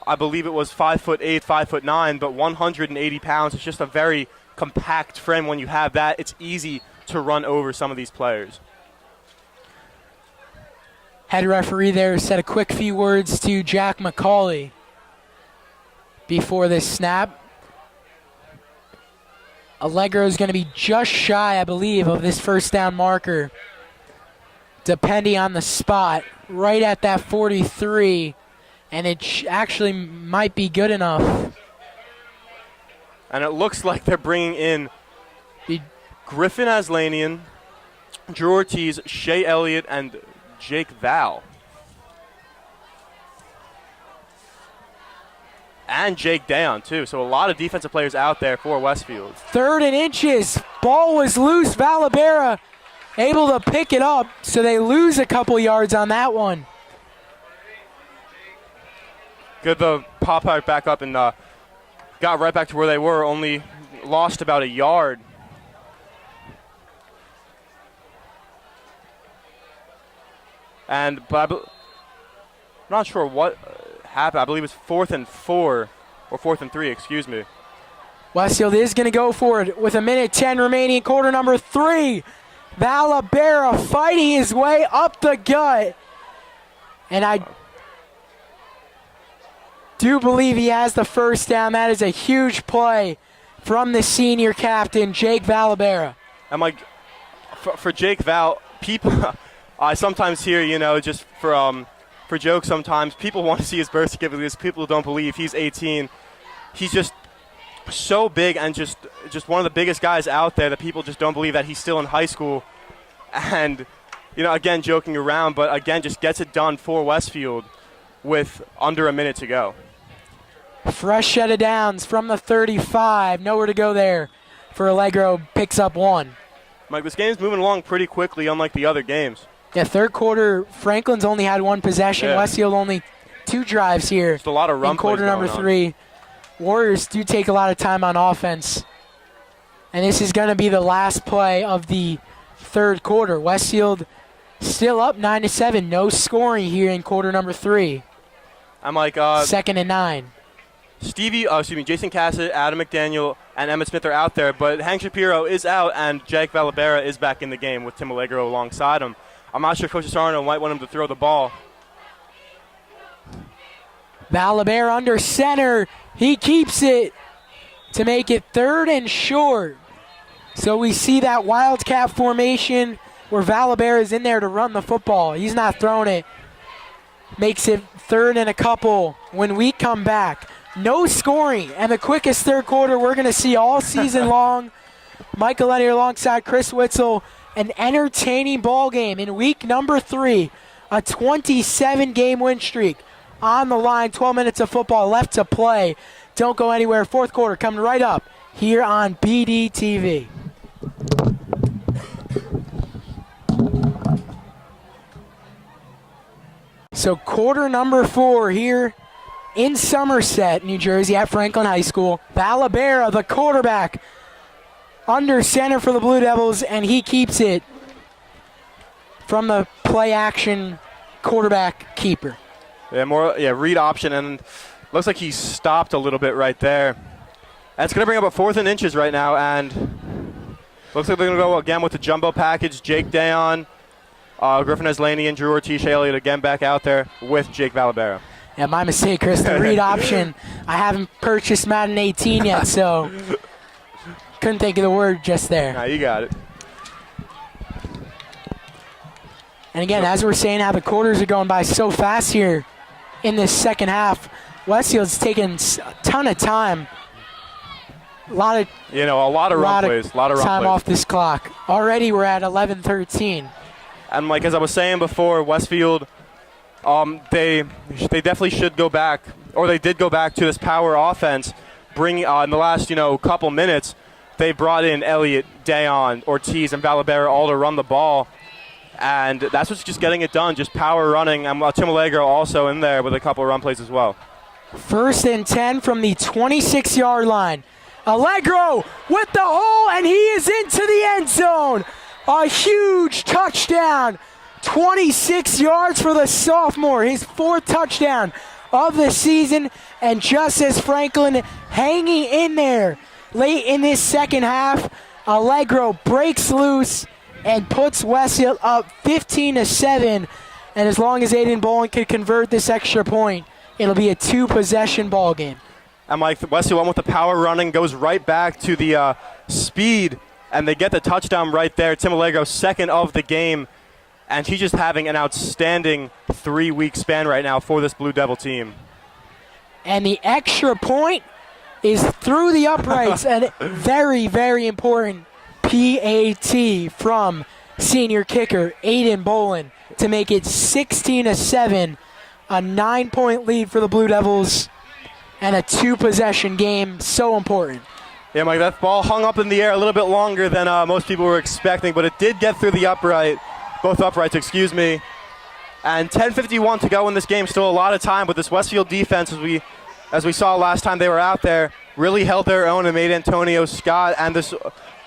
I believe it was 5'8", 5'9", but 180 pounds. It's just a very compact frame. When you have that, it's easy to run over some of these players. Head referee there said a quick few words to Jack McCauley before this snap. Allegro is going to be just shy, I believe, of this first down marker, depending on the spot, right at that 43, and it actually might be good enough. And it looks like they're bringing in Griffin Aslanian, Drew Ortiz, Shea Elliott, and Jake Val. And Jake Dayon, too. So a lot of defensive players out there for Westfield. 3rd and inches. Ball was loose. Valabera able to pick it up, so they lose a couple yards on that one. Good, though. Pop right back up and got right back to where they were, only lost about a yard. But I'm not sure what happened. I believe it was 4th and 4, or 4th and 3, excuse me. Westfield is going to go for it with 1:10 remaining, quarter number 3. Valabera fighting his way up the gut. And I do believe he has the first down. That is a huge play from the senior captain, Jake Valabera. I'm like, for Jake Val, people, I sometimes hear, just for jokes sometimes, people want to see his birth certificate because people don't believe he's 18. He's just so big and just one of the biggest guys out there that people just don't believe that he's still in high school. And again, joking around, but again, just gets it done for Westfield with under a minute to go. Fresh set of downs from the 35. Nowhere to go there for Allegro. Picks up one. Mike, this game's moving along pretty quickly, unlike the other games. Yeah, third quarter, Franklin's only had one possession. Yeah. Westfield only 2 drives here. Just a lot of run in quarter plays number going on. 3. Warriors do take a lot of time on offense. And this is going to be the last play of the third quarter. Westfield still up 9-7. No scoring here in quarter number 3. I'm like, 2nd and 9. Jason Cassett, Adam McDaniel, and Emmett Smith are out there, but Hank Shapiro is out, and Jake Valabera is back in the game with Tim Allegro alongside him. I'm not sure Coach Sarno might want him to throw the ball. Valabera under center. He keeps it to make it 3rd and short. So we see that Wildcat formation where Valabera is in there to run the football. He's not throwing it. Makes it 3rd and a couple when we come back. No scoring, and the quickest third quarter we're going to see all season long. Michael Lenny alongside Chris Witzel. An entertaining ball game in week number 3. A 27-game win streak on the line. 12 minutes of football left to play. Don't go anywhere. Fourth quarter coming right up here on BDTV. So quarter number 4 here in Somerset, New Jersey at Franklin High School. Valabera, the quarterback, under center for the Blue Devils, and he keeps it from the play action quarterback keeper. Read option, and looks like he stopped a little bit right there. And it's going to bring up a 4th and inches right now, and looks like they're going to go again with the jumbo package. Jake Dayon, Griffin Eslaney, and Drew Ortiz Elliott again back out there with Jake Valabera. Yeah, my mistake, Chris. The read option. I haven't purchased Madden 18 yet, so couldn't think of the word just there. Nah, you got it. And again, as we're saying, how the quarters are going by so fast here in this second half. Westfield's taking a ton of time. A lot of run plays. Time off this clock. Already we're at 11-13. And like as I was saying before, Westfield, they definitely should go back, or they did go back to this power offense. In the last couple minutes, they brought in Elliott, Dayon, Ortiz, and Valabera all to run the ball, and that's what's just getting it done. Just power running. And Tim Allegro also in there with a couple of run plays as well. 1st and 10 from the 26-yard line. Allegro with the hole, and he is into the end zone. A huge touchdown. 26 yards for the sophomore, his 4th touchdown of the season. And just as Franklin hanging in there late in this second half, Allegro breaks loose and puts Westfield up 15-7. And as long as Aiden Bolin can convert this extra point, it'll be a 2-possession ball game. And Mike, Westfield went with the power running, goes right back to the speed, and they get the touchdown right there. Tim Allegro, 2nd of the game. And he's just having an outstanding 3-week span right now for this Blue Devil team. And the extra point is through the uprights. And very, very important PAT from senior kicker Aiden Bolin to make it 16-7. A 9-point lead for the Blue Devils. And a 2-possession game. So important. Yeah, Mike, that ball hung up in the air a little bit longer than most people were expecting. But it did get through the upright. Both uprights, excuse me. And 10:51 to go in this game. Still a lot of time, but this Westfield defense, as we saw last time they were out there, really held their own and made Antonio Scott and this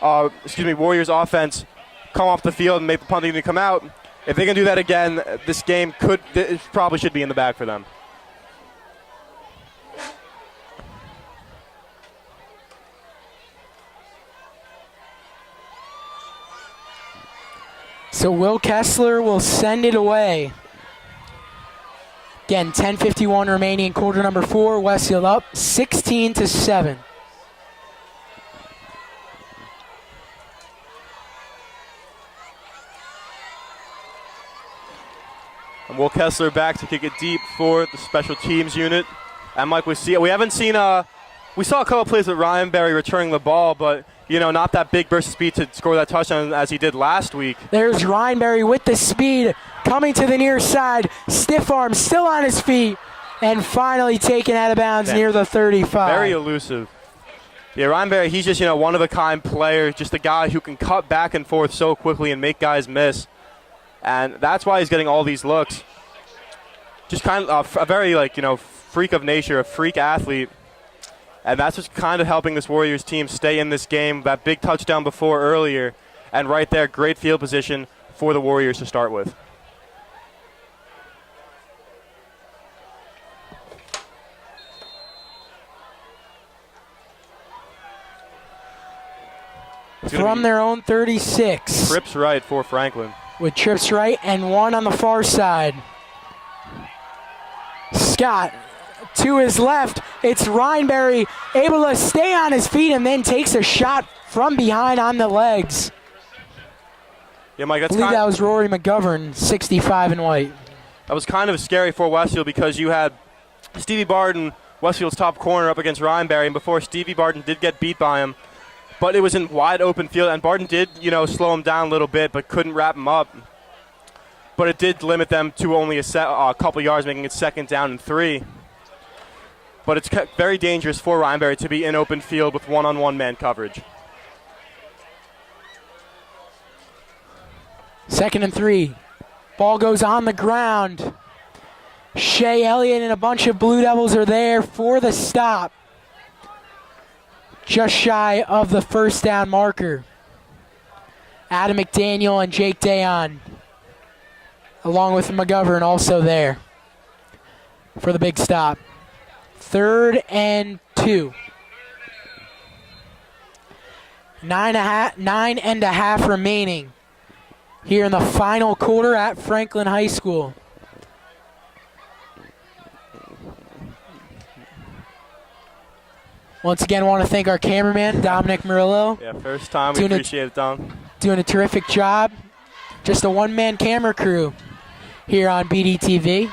Warriors offense come off the field and make the punting to come out. If they can do that again, this game probably should be in the bag for them. So Will Kessler will send it away. Again, 10:51 remaining in quarter number 4. Westfield up 16-7. And Will Kessler back to kick it deep for the special teams unit. And Mike, we haven't seen We saw a couple plays with Ryan Berry returning the ball, but, not that big burst of speed to score that touchdown as he did last week. There's Ryanberry with the speed, coming to the near side. Stiff arm, still on his feet, and finally taken out of bounds near the 35. Very elusive. Yeah, Ryan Berry, he's just, one-of-a-kind player, just a guy who can cut back and forth so quickly and make guys miss. And that's why he's getting all these looks. Just kind of a very, freak of nature, a freak athlete. And that's what's kind of helping this Warriors team stay in this game. That big touchdown before earlier. And right there, great field position for the Warriors to start with. From their own 36. Trips right for Franklin. With trips right and one on the far side. Scott to his left. It's Ryanberry able to stay on his feet and then takes a shot from behind on the legs. Yeah, Mike, I believe that was Rory McGovern, 65 in white. That was kind of scary for Westfield because you had Stevie Barden, Westfield's top corner, up against Ryanberry, and before Stevie Barden did get beat by him, but it was in wide open field, and Barden did, slow him down a little bit, but couldn't wrap him up. But it did limit them to only a couple yards, making it 2nd down and 3. But it's very dangerous for Ryanberry to be in open field with one-on-one man coverage. 2nd and 3. Ball goes on the ground. Shea Elliott and a bunch of Blue Devils are there for the stop. Just shy of the 1st down marker. Adam McDaniel and Jake Dayon, along with McGovern, also there for the big stop. 3rd and 2. 9.5 remaining here in the final quarter at Franklin High School. Once again, want to thank our cameraman, Dominic Murillo. Yeah, first time. We appreciate it, Dom. Doing a terrific job. Just a one-man camera crew here on BDTV.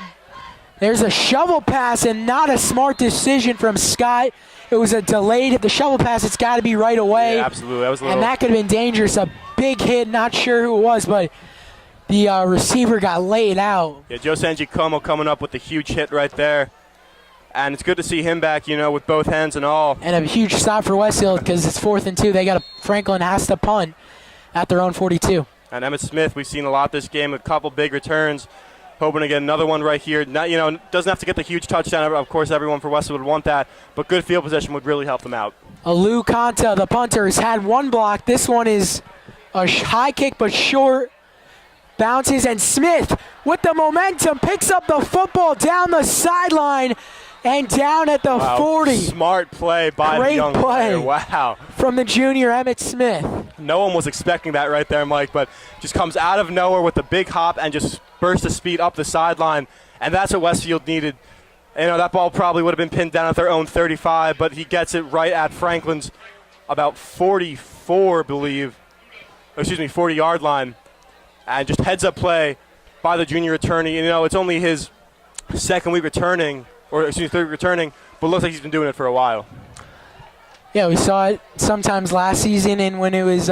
There's a shovel pass and not a smart decision from Scott. It was a delayed. The shovel pass, it's got to be right away. Yeah, absolutely. That was and that could have been dangerous. A big hit, not sure who it was, but the receiver got laid out. Yeah, Joe Sangiacomo coming up with a huge hit right there. And it's good to see him back, with both hands and all. And a huge stop for Westfield because it's 4th and 2. Franklin has to punt at their own 42. And Emmett Smith, we've seen a lot this game, a couple big returns. Hoping to get another one right here. Not, doesn't have to get the huge touchdown. Of course, everyone for Westfield would want that. But good field position would really help them out. Alu Kanta, the punter, has had one block. This one is a high kick but short. Bounces, and Smith with the momentum picks up the football down the sideline and down at the 40. Smart play by the young player. Wow. From the junior Emmett Smith. No one was expecting that right there, Mike, but just comes out of nowhere with a big hop and just burst of speed up the sideline, and that's what Westfield needed. That ball probably would have been pinned down at their own 35, but he gets it right at Franklin's about 40-yard line, and just heads-up play by the junior attorney. It's only his 3rd week returning, but looks like he's been doing it for a while. Yeah, we saw it sometimes last season, and when it was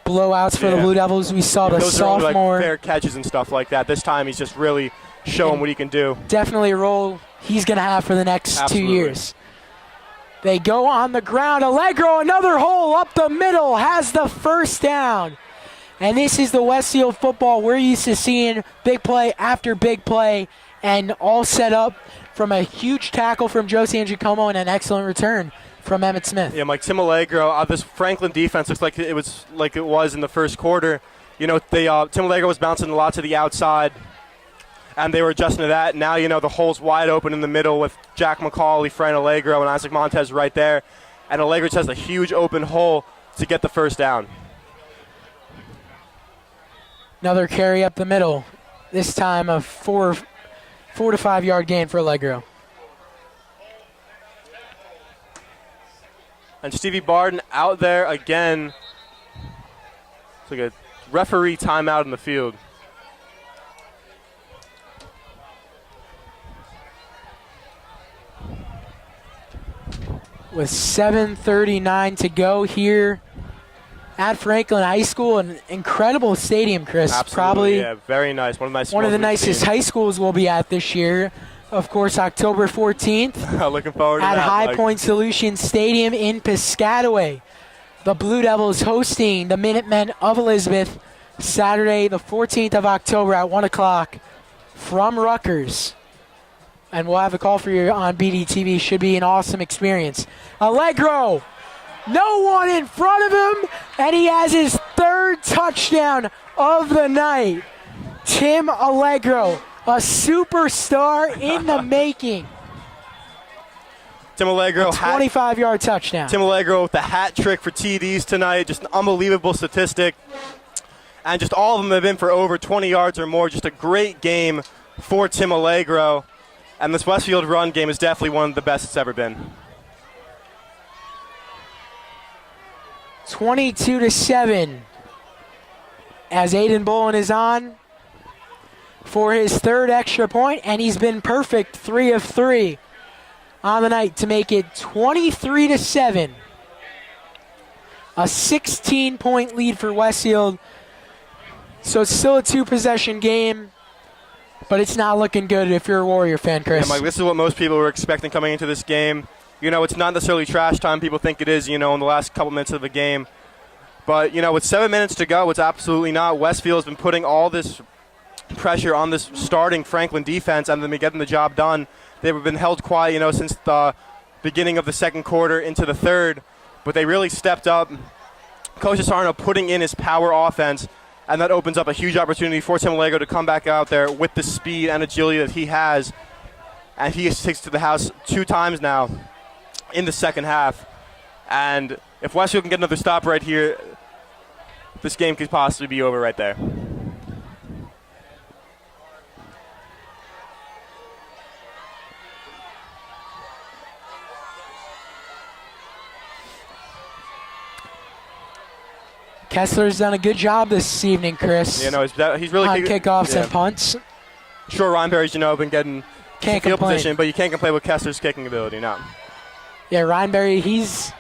blowouts for the Blue Devils, we saw the sophomore. Fair catches and stuff like that. This time he's just really showing what he can do. Definitely a role he's going to have for the next 2 years. They go on the ground. Allegro, another hole up the middle, has the 1st down. And this is the Westfield football we're used to seeing, big play after big play, and all set up from a huge tackle from Joe Sangiacomo and an excellent return from Emmett Smith. Yeah, Mike, Tim Allegro, this Franklin defense looks like it was in the first quarter. Tim Allegro was bouncing a lot to the outside, and they were adjusting to that. Now, the hole's wide open in the middle with Jack McCauley, Fran Allegro, and Isaac Montez right there. And Allegro just has a huge open hole to get the 1st down. Another carry up the middle. This time a 4 to 5 yard gain for Allegro. And Stevie Barden out there again. It's like a referee timeout in the field. with 7:39 to go here at Franklin High School. An incredible stadium, Chris. Absolutely, Probably yeah, very nice. One of the nicest high schools we'll be at this year. Of course, October 14th Looking forward to at that. High Point Solutions Stadium in Piscataway. The Blue Devils hosting the Minutemen of Elizabeth Saturday, the 14th of October at 1 o'clock from Rutgers. And we'll have a call for you on BDTV. Should be an awesome experience. Allegro, no one in front of him, and he has his third touchdown of the night. Tim Allegro, a superstar in the making. Tim Allegro, 25-yard touchdown. Tim Allegro with the hat trick for TDs tonight. Just an unbelievable statistic. And just all of them have been for over 20 yards or more. Just a great game for Tim Allegro. And this Westfield run game is definitely one of the best it's ever been. 22-7 as Aiden Bolin is on for his third extra point, and he's been perfect, 3 of 3 on the night to make it 23-7. A 16-point lead for Westfield. So it's still a 2-possession game, but it's not looking good if you're a Warrior fan, Chris. Yeah, Mike, this is what most people were expecting coming into this game. You know, it's not necessarily trash time. People think it is, you know, in the last couple minutes of the game. But, you know, with 7 minutes to go, it's absolutely not. Westfield has been putting all this pressure on this starting Franklin defense and them getting the job done. They've been held quiet, you know, since the beginning of the second quarter into the third. But they really stepped up. Coach Asarno putting in his power offense, and that opens up a huge opportunity for Tim Allegro to come back out there with the speed and agility that he has. And he takes to the house 2 times now in the second half. And if Westfield can get another stop right here, this game could possibly be over right there. Kessler's done a good job this evening, Chris. You know, he's really on kickoffs and punts. Sure, Ryan Berry's, you know, been getting Can't field complain. position, but you can't complain with Kessler's kicking ability, no. Yeah, Ryan Berry, he's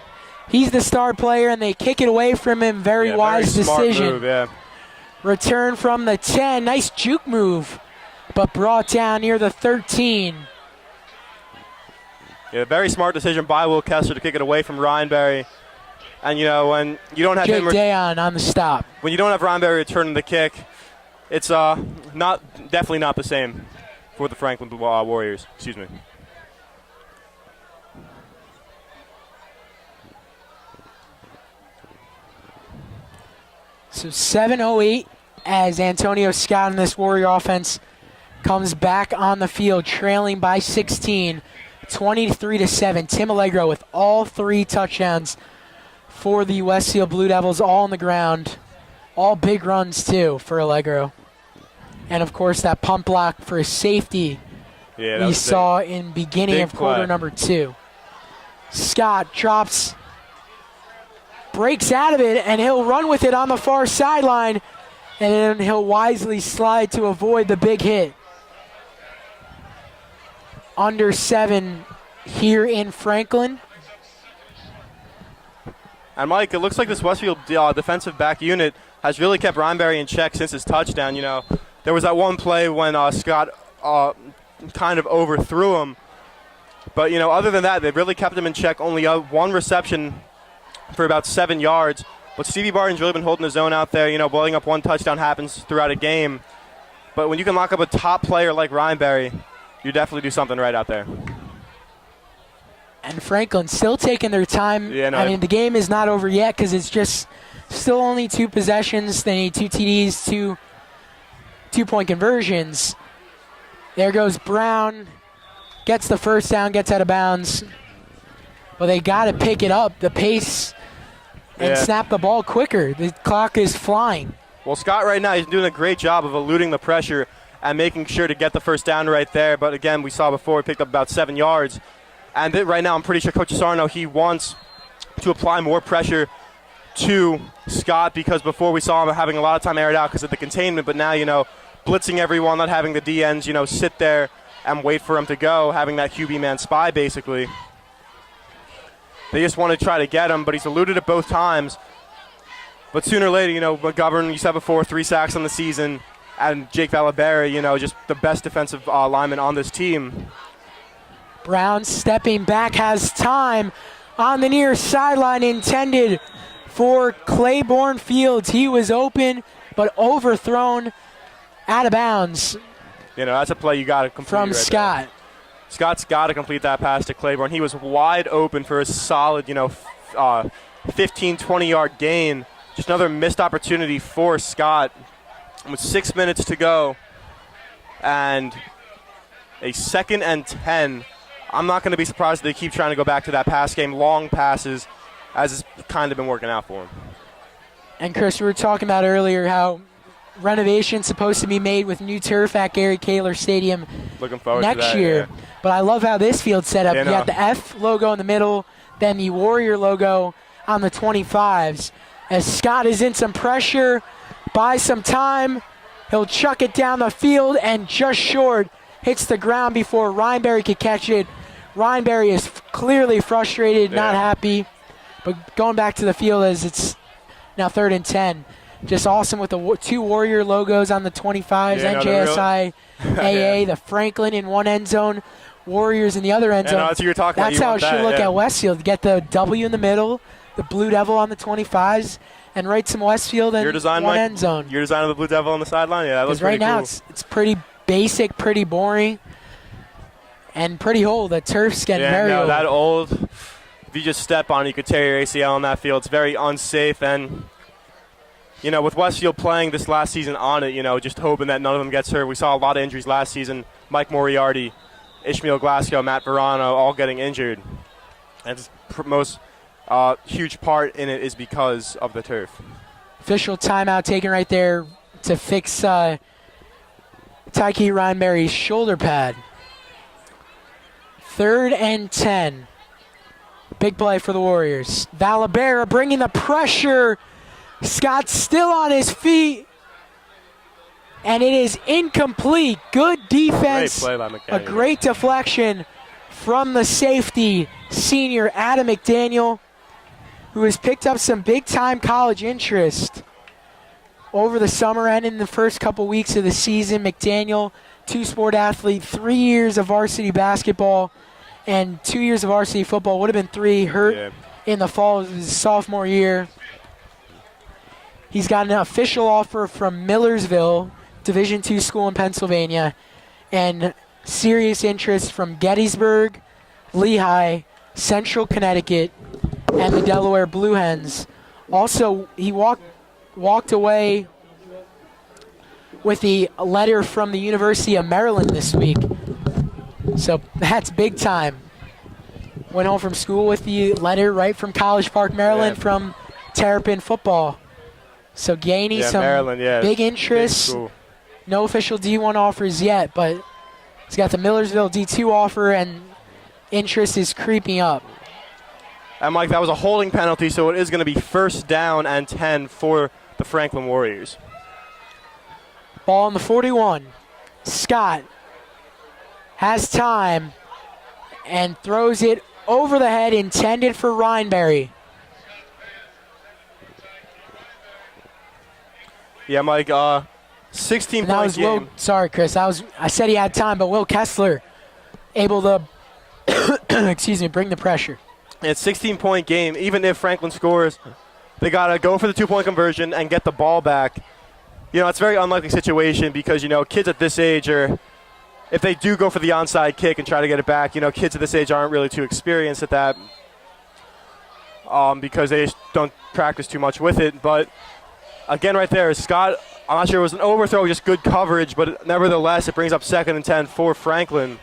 the star player, and they kick it away from him. Very wise very smart decision. move, yeah. Return from the 10. Nice juke move, but brought down near the 13. Yeah, very smart decision by Will Kessler to kick it away from Ryan Berry. And, you know, when you don't have Jake Dayon on the stop. when you don't have Ryan Berry returning the kick, it's definitely not the same for the Franklin Warriors. Excuse me. So 7:08 as Antonio Scott in this Warrior offense comes back on the field, trailing by 16, 23-7. Tim Allegro with all 3 touchdowns for the Westfield Blue Devils, all on the ground. All big runs, too, for Allegro. And, of course, that pump block for safety we saw in beginning of quarter number 2. Scott drops, breaks out of it, and he'll run with it on the far sideline, and then he'll wisely slide to avoid the big hit. Under 7 here in Franklin. And, Mike, it looks like this Westfield defensive back unit has really kept Ryan Berry in check since his touchdown. You know, there was that one play when Scott kind of overthrew him. But, you know, other than that, they've really kept him in check. Only 1 reception for about 7 yards. But Stevie Barton's really been holding his own out there. You know, blowing up 1 touchdown happens throughout a game. But when you can lock up a top player like Ryan Berry, you definitely do something right out there. And Franklin still taking their time. Yeah, no, I mean, the game is not over yet because it's just still only 2 possessions. They need 2 TDs, 2 two-point conversions. There goes Brown. Gets the first down, gets out of bounds. But they got to pick it up, the pace, and snap the ball quicker. The clock is flying. Well, Scott right now, he's doing a great job of eluding the pressure and making sure to get the first down right there. But again, we saw before, he picked up about 7 yards. And right now, I'm pretty sure Coach Asarno, he wants to apply more pressure to Scott because before we saw him having a lot of time aired out because of the containment. But now, you know, blitzing everyone, not having the DNs, you know, sit there and wait for him to go, having that QB man spy basically. They just want to try to get him, but he's eluded it both times. But sooner or later, McGovern, you said before, 3 sacks on the season, and Jake Valabera, just the best defensive lineman on this team. Brown stepping back, has time on the near sideline, intended for Claiborne Fields. He was open, but overthrown out of bounds. That's a play you got to complete from right Scott. There. Scott's got to complete that pass to Claiborne. He was wide open for a solid, 15, 20-yard gain. Just another missed opportunity for Scott. With 6 minutes to go and a 2nd and 10. I'm not going to be surprised if they keep trying to go back to that pass game, long passes, as it's kind of been working out for him. And Chris, we were talking about earlier how renovation's supposed to be made with new turf at Gary Kaler Stadium Looking forward next to that, year. Yeah. But I love how this field's set up. Yeah, you got the F logo in the middle, then the Warrior logo on the 25s. As Scott is in some pressure, buys some time, he'll chuck it down the field and just short hits the ground before Rhineberry could catch it. Rhineberry is clearly frustrated, not happy. But going back to the field as it's now 3rd and 10. Just awesome with the 2 Warrior logos on the 25s, NJSI, AA, the Franklin in one end zone, Warriors in the other end zone. That's what you're talking That's about. how it should look at Westfield. Get the W in the middle, the Blue Devil on the 25s, and write some Westfield in one end zone. Your design of the Blue Devil on the sideline? Yeah, that looks pretty cool. Right now it's pretty basic, pretty boring, and pretty old. The turf's getting very old. That old. If you just step on it, you could tear your ACL on that field. It's very unsafe. And, with Westfield playing this last season on it, just hoping that none of them gets hurt. We saw a lot of injuries last season. Mike Moriarty, Ishmael Glasgow, Matt Verano, all getting injured. And the most huge part in it is because of the turf. Official timeout taken right there to fix Tyke Rhineberry's shoulder pad. 3rd and 10. Big play for the Warriors. Valabera bringing the pressure. Scott's still on his feet. And it is incomplete. Good defense. Great play by McDaniel. A great deflection from the safety, senior Adam McDaniel, who has picked up some big-time college interest over the summer and in the first couple weeks of the season. McDaniel, 2-sport athlete, 3 years of varsity basketball and 2 years of varsity football. Would have been 3, hurt in the fall of his sophomore year. He's got an official offer from Millersville, Division II school in Pennsylvania, and serious interest from Gettysburg, Lehigh, Central Connecticut, and the Delaware Blue Hens. Also, he walked away with the letter from the University of Maryland this week. So that's big time. Went home from school with the letter right from College Park, Maryland, from Terrapin football. So gaining some big interest. Cool. No official D1 offers yet, but he's got the Millersville D2 offer, and interest is creeping up. And Mike, that was a holding penalty, so it is going to be 1st down and 10 for the Franklin Warriors. Ball on the 41. Scott has time and throws it over the head, intended for Rhineberry. Yeah, Mike, 16-point game. Sorry, Chris. I said he had time, but Will Kessler able to bring the pressure. It's a 16-point game. Even if Franklin scores, they got to go for the 2-point conversion and get the ball back. It's a very unlikely situation because, kids at this age are, if they do go for the onside kick and try to get it back, kids at this age aren't really too experienced at that because they just don't practice too much with it. But, again, right there, Scott, I'm not sure it was an overthrow, just good coverage, but nevertheless, it brings up 2nd and 10 for Franklin.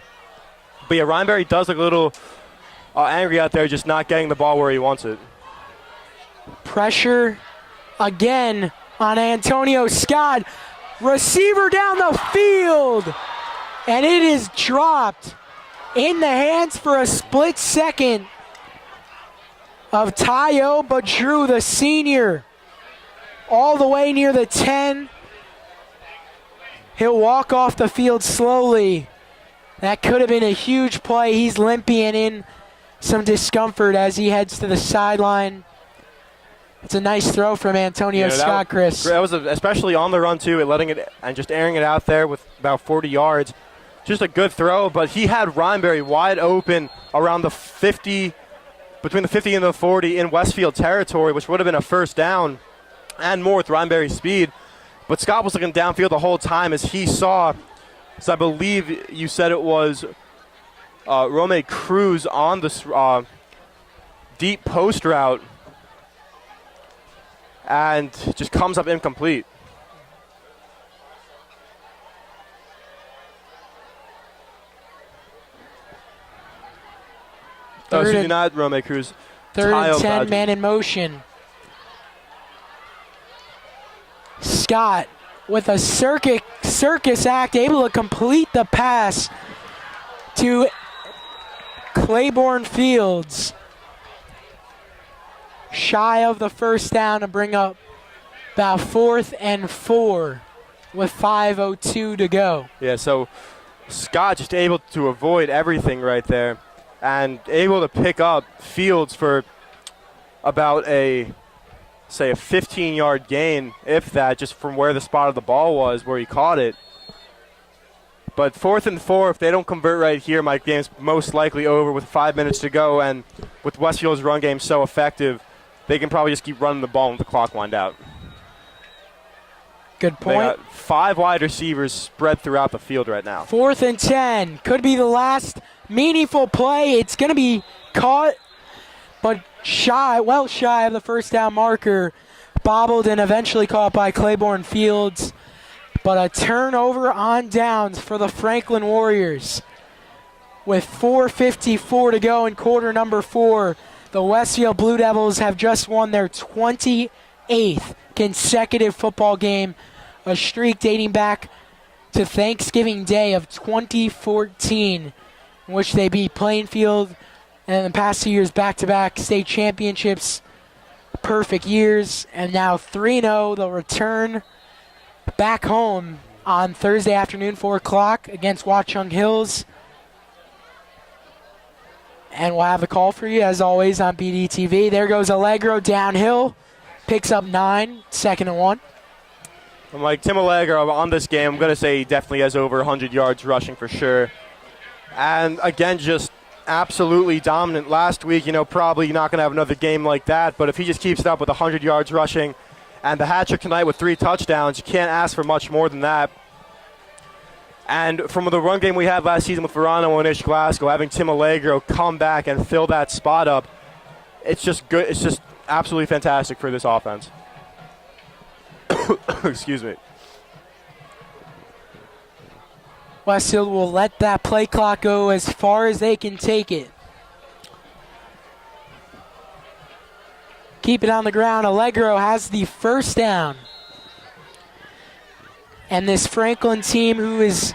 But, yeah, Rhineberry does look a little angry out there, just not getting the ball where he wants it. Pressure again on Antonio Scott. Receiver down the field. And it is dropped in the hands for a split second of Tayo Badru, the senior. All the way near the 10. He'll walk off the field slowly. That could have been a huge play. He's limping in some discomfort as he heads to the sideline. It's a nice throw from Antonio Scott, Chris. That was especially on the run, too, letting it and just airing it out there with about 40 yards. Just a good throw, but he had Rhineberry wide open around the 50, between the 50 and the 40 in Westfield territory, which would have been a first down and more with Rhineberry's speed. But Scott was looking downfield the whole time as he saw, so I believe you said it was Rome Cruz on the deep post route, and just comes up incomplete. Not Rome Cruz. Third and 10, man in motion. Scott with a circus act, able to complete the pass to Claiborne Fields. Shy of the first down to bring up about 4th and 4 with 5:02 to go. Yeah, so Scott just able to avoid everything right there and able to pick up Fields for about a 15-yard gain, if that, just from where the spot of the ball was, where he caught it. But 4th and 4, if they don't convert right here, my game's most likely over with 5 minutes to go. And with Westfield's run game so effective, they can probably just keep running the ball and the clock wind out. Good point. They got 5 wide receivers spread throughout the field right now. 4th and 10. Could be the last meaningful play. It's going to be caught, but well shy of the first down marker. Bobbled and eventually caught by Claiborne Fields. But a turnover on downs for the Franklin Warriors. With 4:54 to go in quarter number 4, the Westfield Blue Devils have just won their 28th consecutive football game, a streak dating back to Thanksgiving Day of 2014, in which they beat Plainfield, and in the past 2 years back-to-back state championships, perfect years, and now 3-0. They'll return back home on Thursday afternoon, 4 o'clock, against Watchung Hills. And we'll have the call for you, as always, on BDTV. There goes Allegro downhill, picks up 9, 2nd and 1. I'm like, Tim Allegro on this game, I'm going to say he definitely has over 100 yards rushing for sure. And again, just absolutely dominant last week. Probably not going to have another game like that, but if he just keeps it up with 100 yards rushing and the hat trick tonight with 3 touchdowns, you can't ask for much more than that. And from the run game we had last season with Verano and Ish Glasgow, having Tim Allegro come back and fill that spot up, it's just good. It's just absolutely fantastic for this offense. Excuse me. Westfield will let that play clock go as far as they can take it. Keep it on the ground. Allegro has the first down. And this Franklin team, who is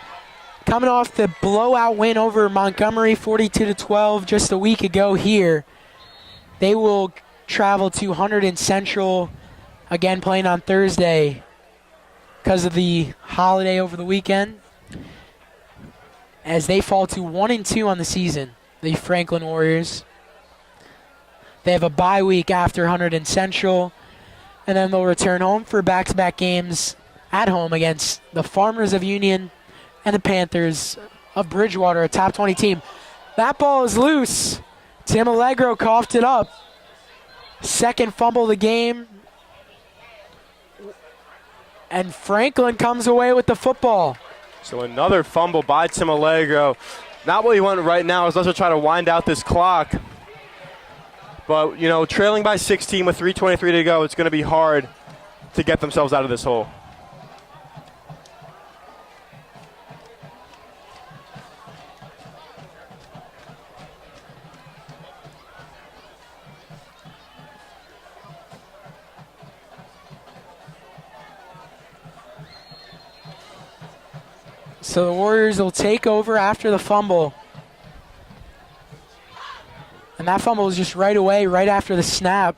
coming off the blowout win over Montgomery 42-12 just a week ago here, they will travel to Hunterdon Central, again playing on Thursday because of the holiday over the weekend, as they fall to 1-2 on the season, the Franklin Warriors. They have a bye week after Hunterdon Central, and then they'll return home for back-to-back games at home against the Farmers of Union and the Panthers of Bridgewater, a top 20 team. That ball is loose. Tim Allegro coughed it up. Second fumble of the game. And Franklin comes away with the football. So another fumble by Tim Allegro. Not what you want right now is let's try to wind out this clock. But, trailing by 16 with 3:23 to go, it's going to be hard to get themselves out of this hole. So the Warriors will take over after the fumble. And that fumble was just right away, right after the snap,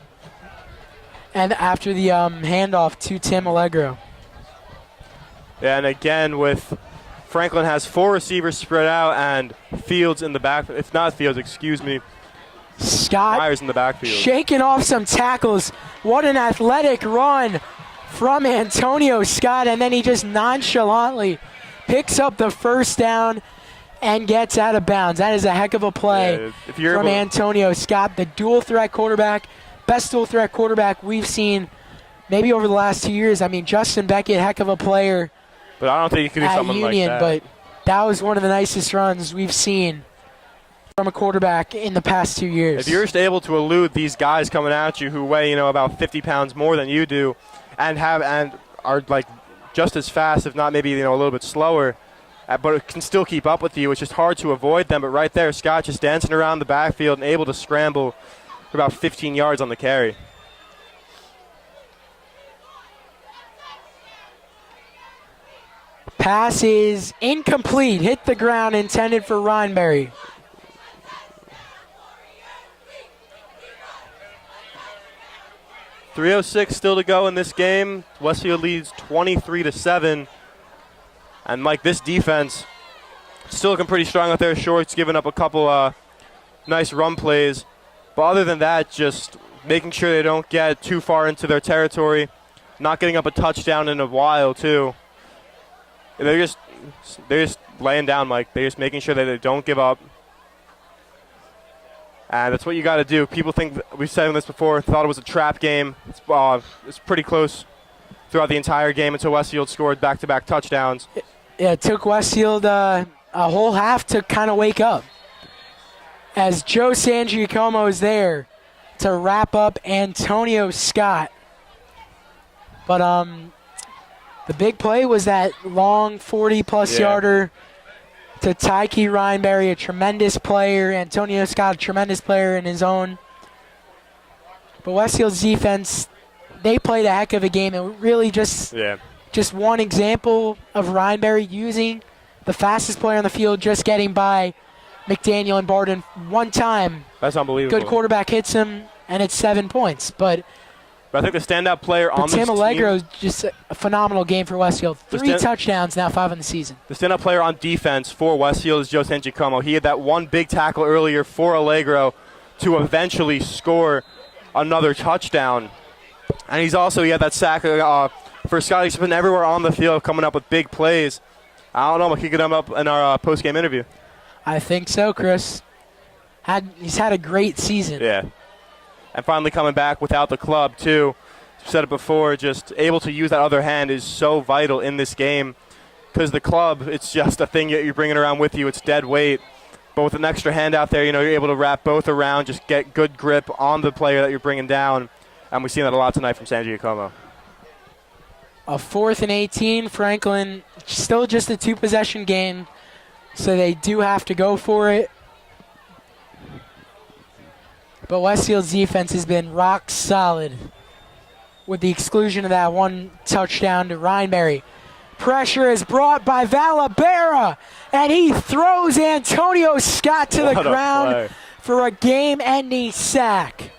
and after the handoff to Tim Allegro. Yeah, and again, with Franklin has 4 receivers spread out and Fields in the back. If not Fields, excuse me. Scott Myers in the backfield. shaking off some tackles. What an athletic run from Antonio Scott, and then he just nonchalantly picks up the first down and gets out of bounds. That is a heck of a play from Antonio Scott, the dual threat quarterback, best dual threat quarterback we've seen maybe over the last 2 years. I mean, Justin Beckett, heck of a player. But I don't think you could do something Union, like that. But that was one of the nicest runs we've seen from a quarterback in the past 2 years. If you're just able to elude these guys coming at you who weigh, about 50 pounds more than you do, and are like just as fast, if not maybe a little bit slower, but it can still keep up with you. It's just hard to avoid them. But right there, Scott just dancing around the backfield and able to scramble for about 15 yards on the carry. Pass is incomplete. Hit the ground, intended for Rhineberry. .306 still to go in this game. Westfield leads 23-7. And Mike, this defense still looking pretty strong out there. Short's giving up a couple nice run plays. But other than that, just making sure they don't get too far into their territory. Not getting up a touchdown in a while, too. They're just laying down, Mike. They're just making sure that they don't give up. And that's what you got to do. People think, we've said this before, thought it was a trap game. It's pretty close throughout the entire game until Westfield scored back-to-back touchdowns. Yeah, it took Westfield a whole half to kind of wake up. As Joe Sangiacomo is there to wrap up Antonio Scott. But the big play was that long 40-plus yarder to Tyke Rhineberry, a tremendous player. Antonio Scott, a tremendous player in his own. But Westfield's defense, they played a heck of a game. And really just one example of Rhineberry using the fastest player on the field, just getting by McDaniel and Barden one time. That's unbelievable. Good quarterback hits him, and it's 7 points. But I think the standout player on this team, Tim Allegro, just a phenomenal game for Westfield. 3 touchdowns, now 5 in the season. The standout player on defense for Westfield is Joe Sangiacomo. He had that one big tackle earlier for Allegro to eventually score another touchdown. And he had that sack for Scott. He's been everywhere on the field coming up with big plays. I don't know, we'll kick him up in our post-game interview. I think so, Chris. He's had a great season. Yeah. And finally coming back without the club, too. I've said it before, just able to use that other hand is so vital in this game because the club, it's just a thing that you're bringing around with you. It's dead weight. But with an extra hand out there, you're able to wrap both around, just get good grip on the player that you're bringing down. And we've seen that a lot tonight from Sangiacomo. A 4th and 18. Franklin, still just a 2-possession game, so they do have to go for it. But Westfield's defense has been rock solid with the exclusion of that one touchdown to Rhineberry. Pressure is brought by Valabera, and he throws Antonio Scott to the ground for a game-ending sack.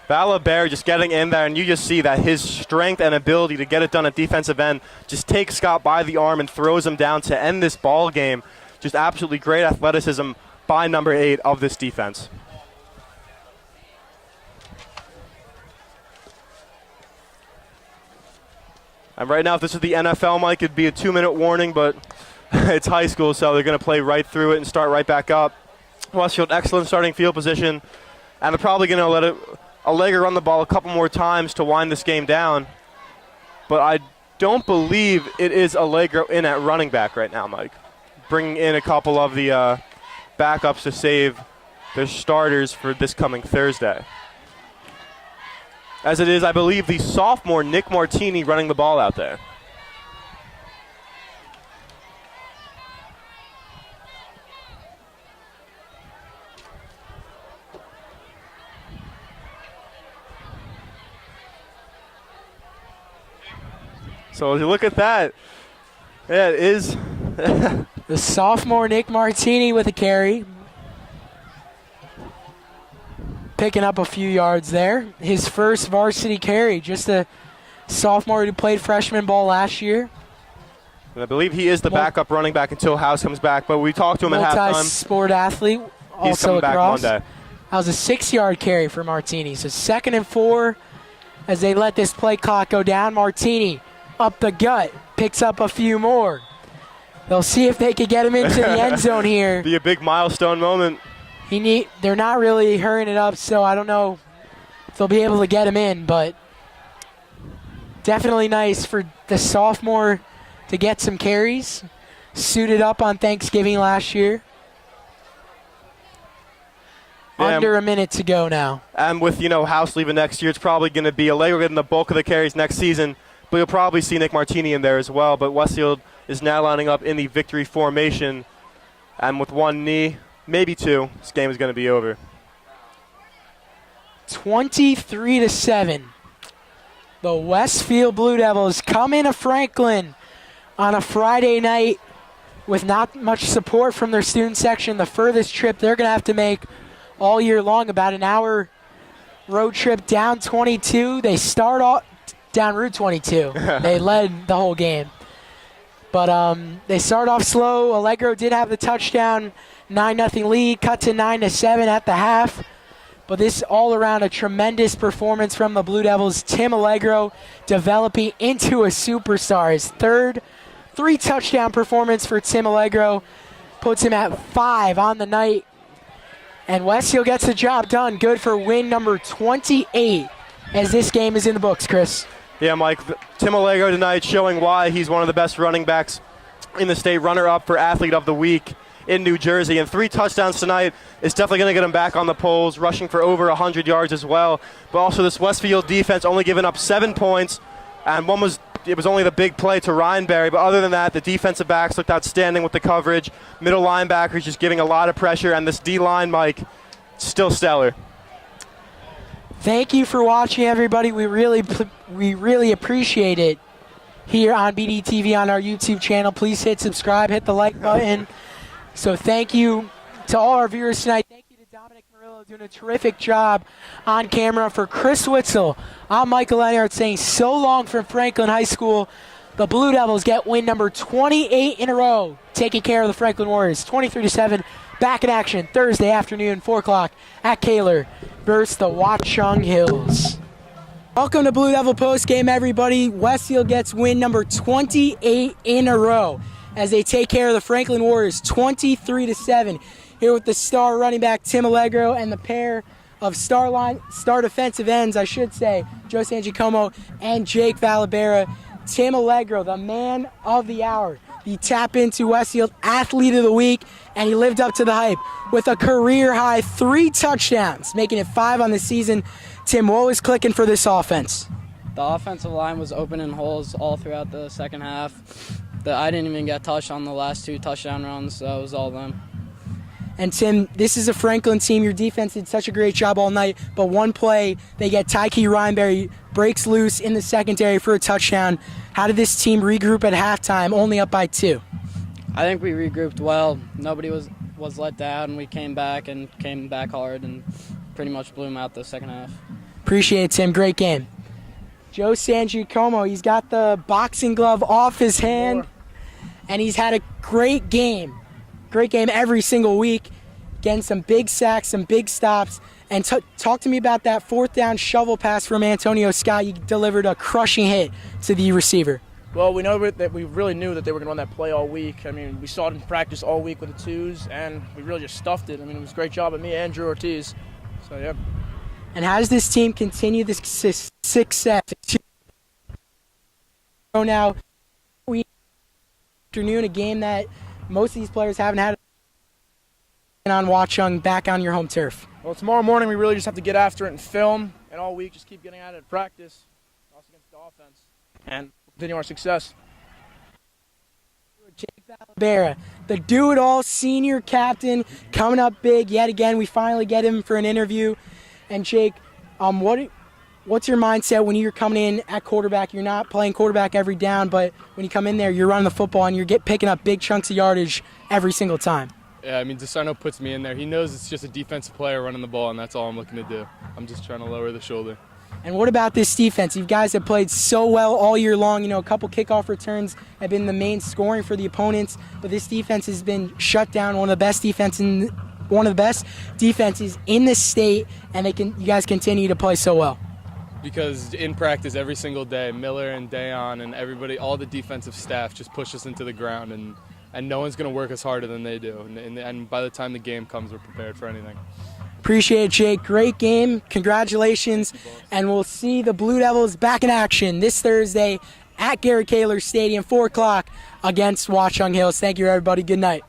Valabera just getting in there, and you just see that his strength and ability to get it done at defensive end just takes Scott by the arm and throws him down to end this ball game. Just absolutely great athleticism by number 8 of this defense. And right now, if this is the NFL, Mike, it'd be a 2-minute warning, but it's high school, so they're going to play right through it and start right back up. Westfield, excellent starting field position, and they're probably going to let Allegro run the ball a couple more times to wind this game down. But I don't believe it is Allegro in at running back right now, Mike. Bringing in a couple of the backups to save their starters for this coming Thursday. As it is, I believe, the sophomore Nick Martini running the ball out there. So as you look at that, yeah, it is. The sophomore Nick Martini with a carry. Picking up a few yards there. His first varsity carry, just a sophomore who played freshman ball last year. And I believe he is the backup running back until House comes back, but we talked to him at halftime. Multi-sport athlete, He's also coming back across. Monday. That was a 6-yard carry for Martini. So 2nd and 4 as they let this play clock go down. Martini up the gut, picks up a few more. They'll see if they could get him into the end zone here. Be a big milestone moment. They're not really hurrying it up, so I don't know if they'll be able to get him in, but definitely nice for the sophomore to get some carries. Suited up on Thanksgiving last year. Yeah, Under a minute to go now. And with, House leaving next year, it's probably going to be Allegro getting the bulk of the carries next season, but you'll probably see Nick Martini in there as well. But Westfield is now lining up in the victory formation, and with one knee, maybe two, this game is going to be over. 23-7. The Westfield Blue Devils come into Franklin on a Friday night with not much support from their student section. The furthest trip they're going to have to make all year long, about an hour road trip down 22. They start off down Route 22. They led the whole game. But they start off slow. Allegro did have the touchdown, 9-0 lead, cut to 9-7 at the half. But this all around a tremendous performance from the Blue Devils. Tim Allegro developing into a superstar. His third 3-touchdown performance for Tim Allegro puts him at 5 on the night. And Westfield gets the job done. Good for win number 28 as this game is in the books, Chris. Yeah, Mike, Tim Allegro tonight showing why he's one of the best running backs in the state, runner-up for Athlete of the Week in New Jersey. And 3 touchdowns tonight is definitely going to get him back on the polls, rushing for over 100 yards as well. But also this Westfield defense only giving up 7 points, and it was only the big play to Ryanberry. But other than that, the defensive backs looked outstanding with the coverage. Middle linebackers just giving a lot of pressure, and this D-line, Mike, still stellar. Thank you for watching, everybody. We really appreciate it here on BDTV on our YouTube channel. Please hit subscribe, hit the like button. So thank you to all our viewers tonight. Thank you to Dominic Murillo doing a terrific job on camera. For Chris Witzel, I'm Michael Leonard saying so long from Franklin High School. The Blue Devils get win number 28 in a row, taking care of the Franklin Warriors. 23-7, back in action Thursday afternoon, 4 o'clock at Kaler versus the Watchung Hills. Welcome to Blue Devil Postgame, everybody. Westfield gets win number 28 in a row as they take care of the Franklin Warriors, 23-7. Here with the star running back Tim Allegro and the pair of star defensive ends, I should say, Joe Sangiacomo and Jake Valabera. Tim Allegro, the man of the hour, the Tap Into Westfield Athlete of the Week, and he lived up to the hype with a career-high 3 touchdowns, making it 5 on the season. Tim, what was clicking for this offense? The offensive line was opening holes all throughout the second half. I didn't even get touched on the last 2 touchdown runs, so it was all them. And Tim, this is a Franklin team. Your defense did such a great job all night, but one play, they get Tyke Ryanberry, breaks loose in the secondary for a touchdown. How did this team regroup at halftime, only up by 2? I think we regrouped well. Nobody was let down, and we came back hard and pretty much blew them out the second half. Appreciate it, Tim. Great game. Joe Sangiacomo, he's got the boxing glove off his hand, and he's had a great game. Great game every single week, getting some big sacks, some big stops. And talk to me about that 4th down shovel pass from Antonio Scott. You delivered a crushing hit to the receiver. Well, we really knew that they were going to run that play all week. I mean, we saw it in practice all week with the 2s, and we really just stuffed it. I mean, it was a great job by me and Drew Ortiz. So, yeah. And how does this team continue this success? Now, afternoon, a game that most of these players haven't had on Watchung, back on your home turf. Well, tomorrow morning we really just have to get after it and film, and all week just keep getting at it at practice, also against the offense, and continue our success. Jake Valabera, the do-it-all senior captain, coming up big yet again. We finally get him for an interview. And Jake, what's your mindset when you're coming in at quarterback? You're not playing quarterback every down, but when you come in there, you're running the football and you're picking up big chunks of yardage every single time. Yeah, I mean, DeSarno puts me in there. He knows it's just a defensive player running the ball, and that's all I'm looking to do. I'm just trying to lower the shoulder. And what about this defense? You guys have played so well all year long. You know, a couple kickoff returns have been the main scoring for the opponents, but this defense has been shut down, one of the best defenses one of the best defenses in the state, and you guys continue to play so well? Because in practice every single day, Miller and Dayon and everybody, all the defensive staff just push us into the ground, and no one's going to work us harder than they do. And by the time the game comes, we're prepared for anything. Appreciate it, Jake. Great game. Congratulations. And we'll see the Blue Devils back in action this Thursday at Gary Kaler Stadium, 4 o'clock against Watchung Hills. Thank you, everybody. Good night.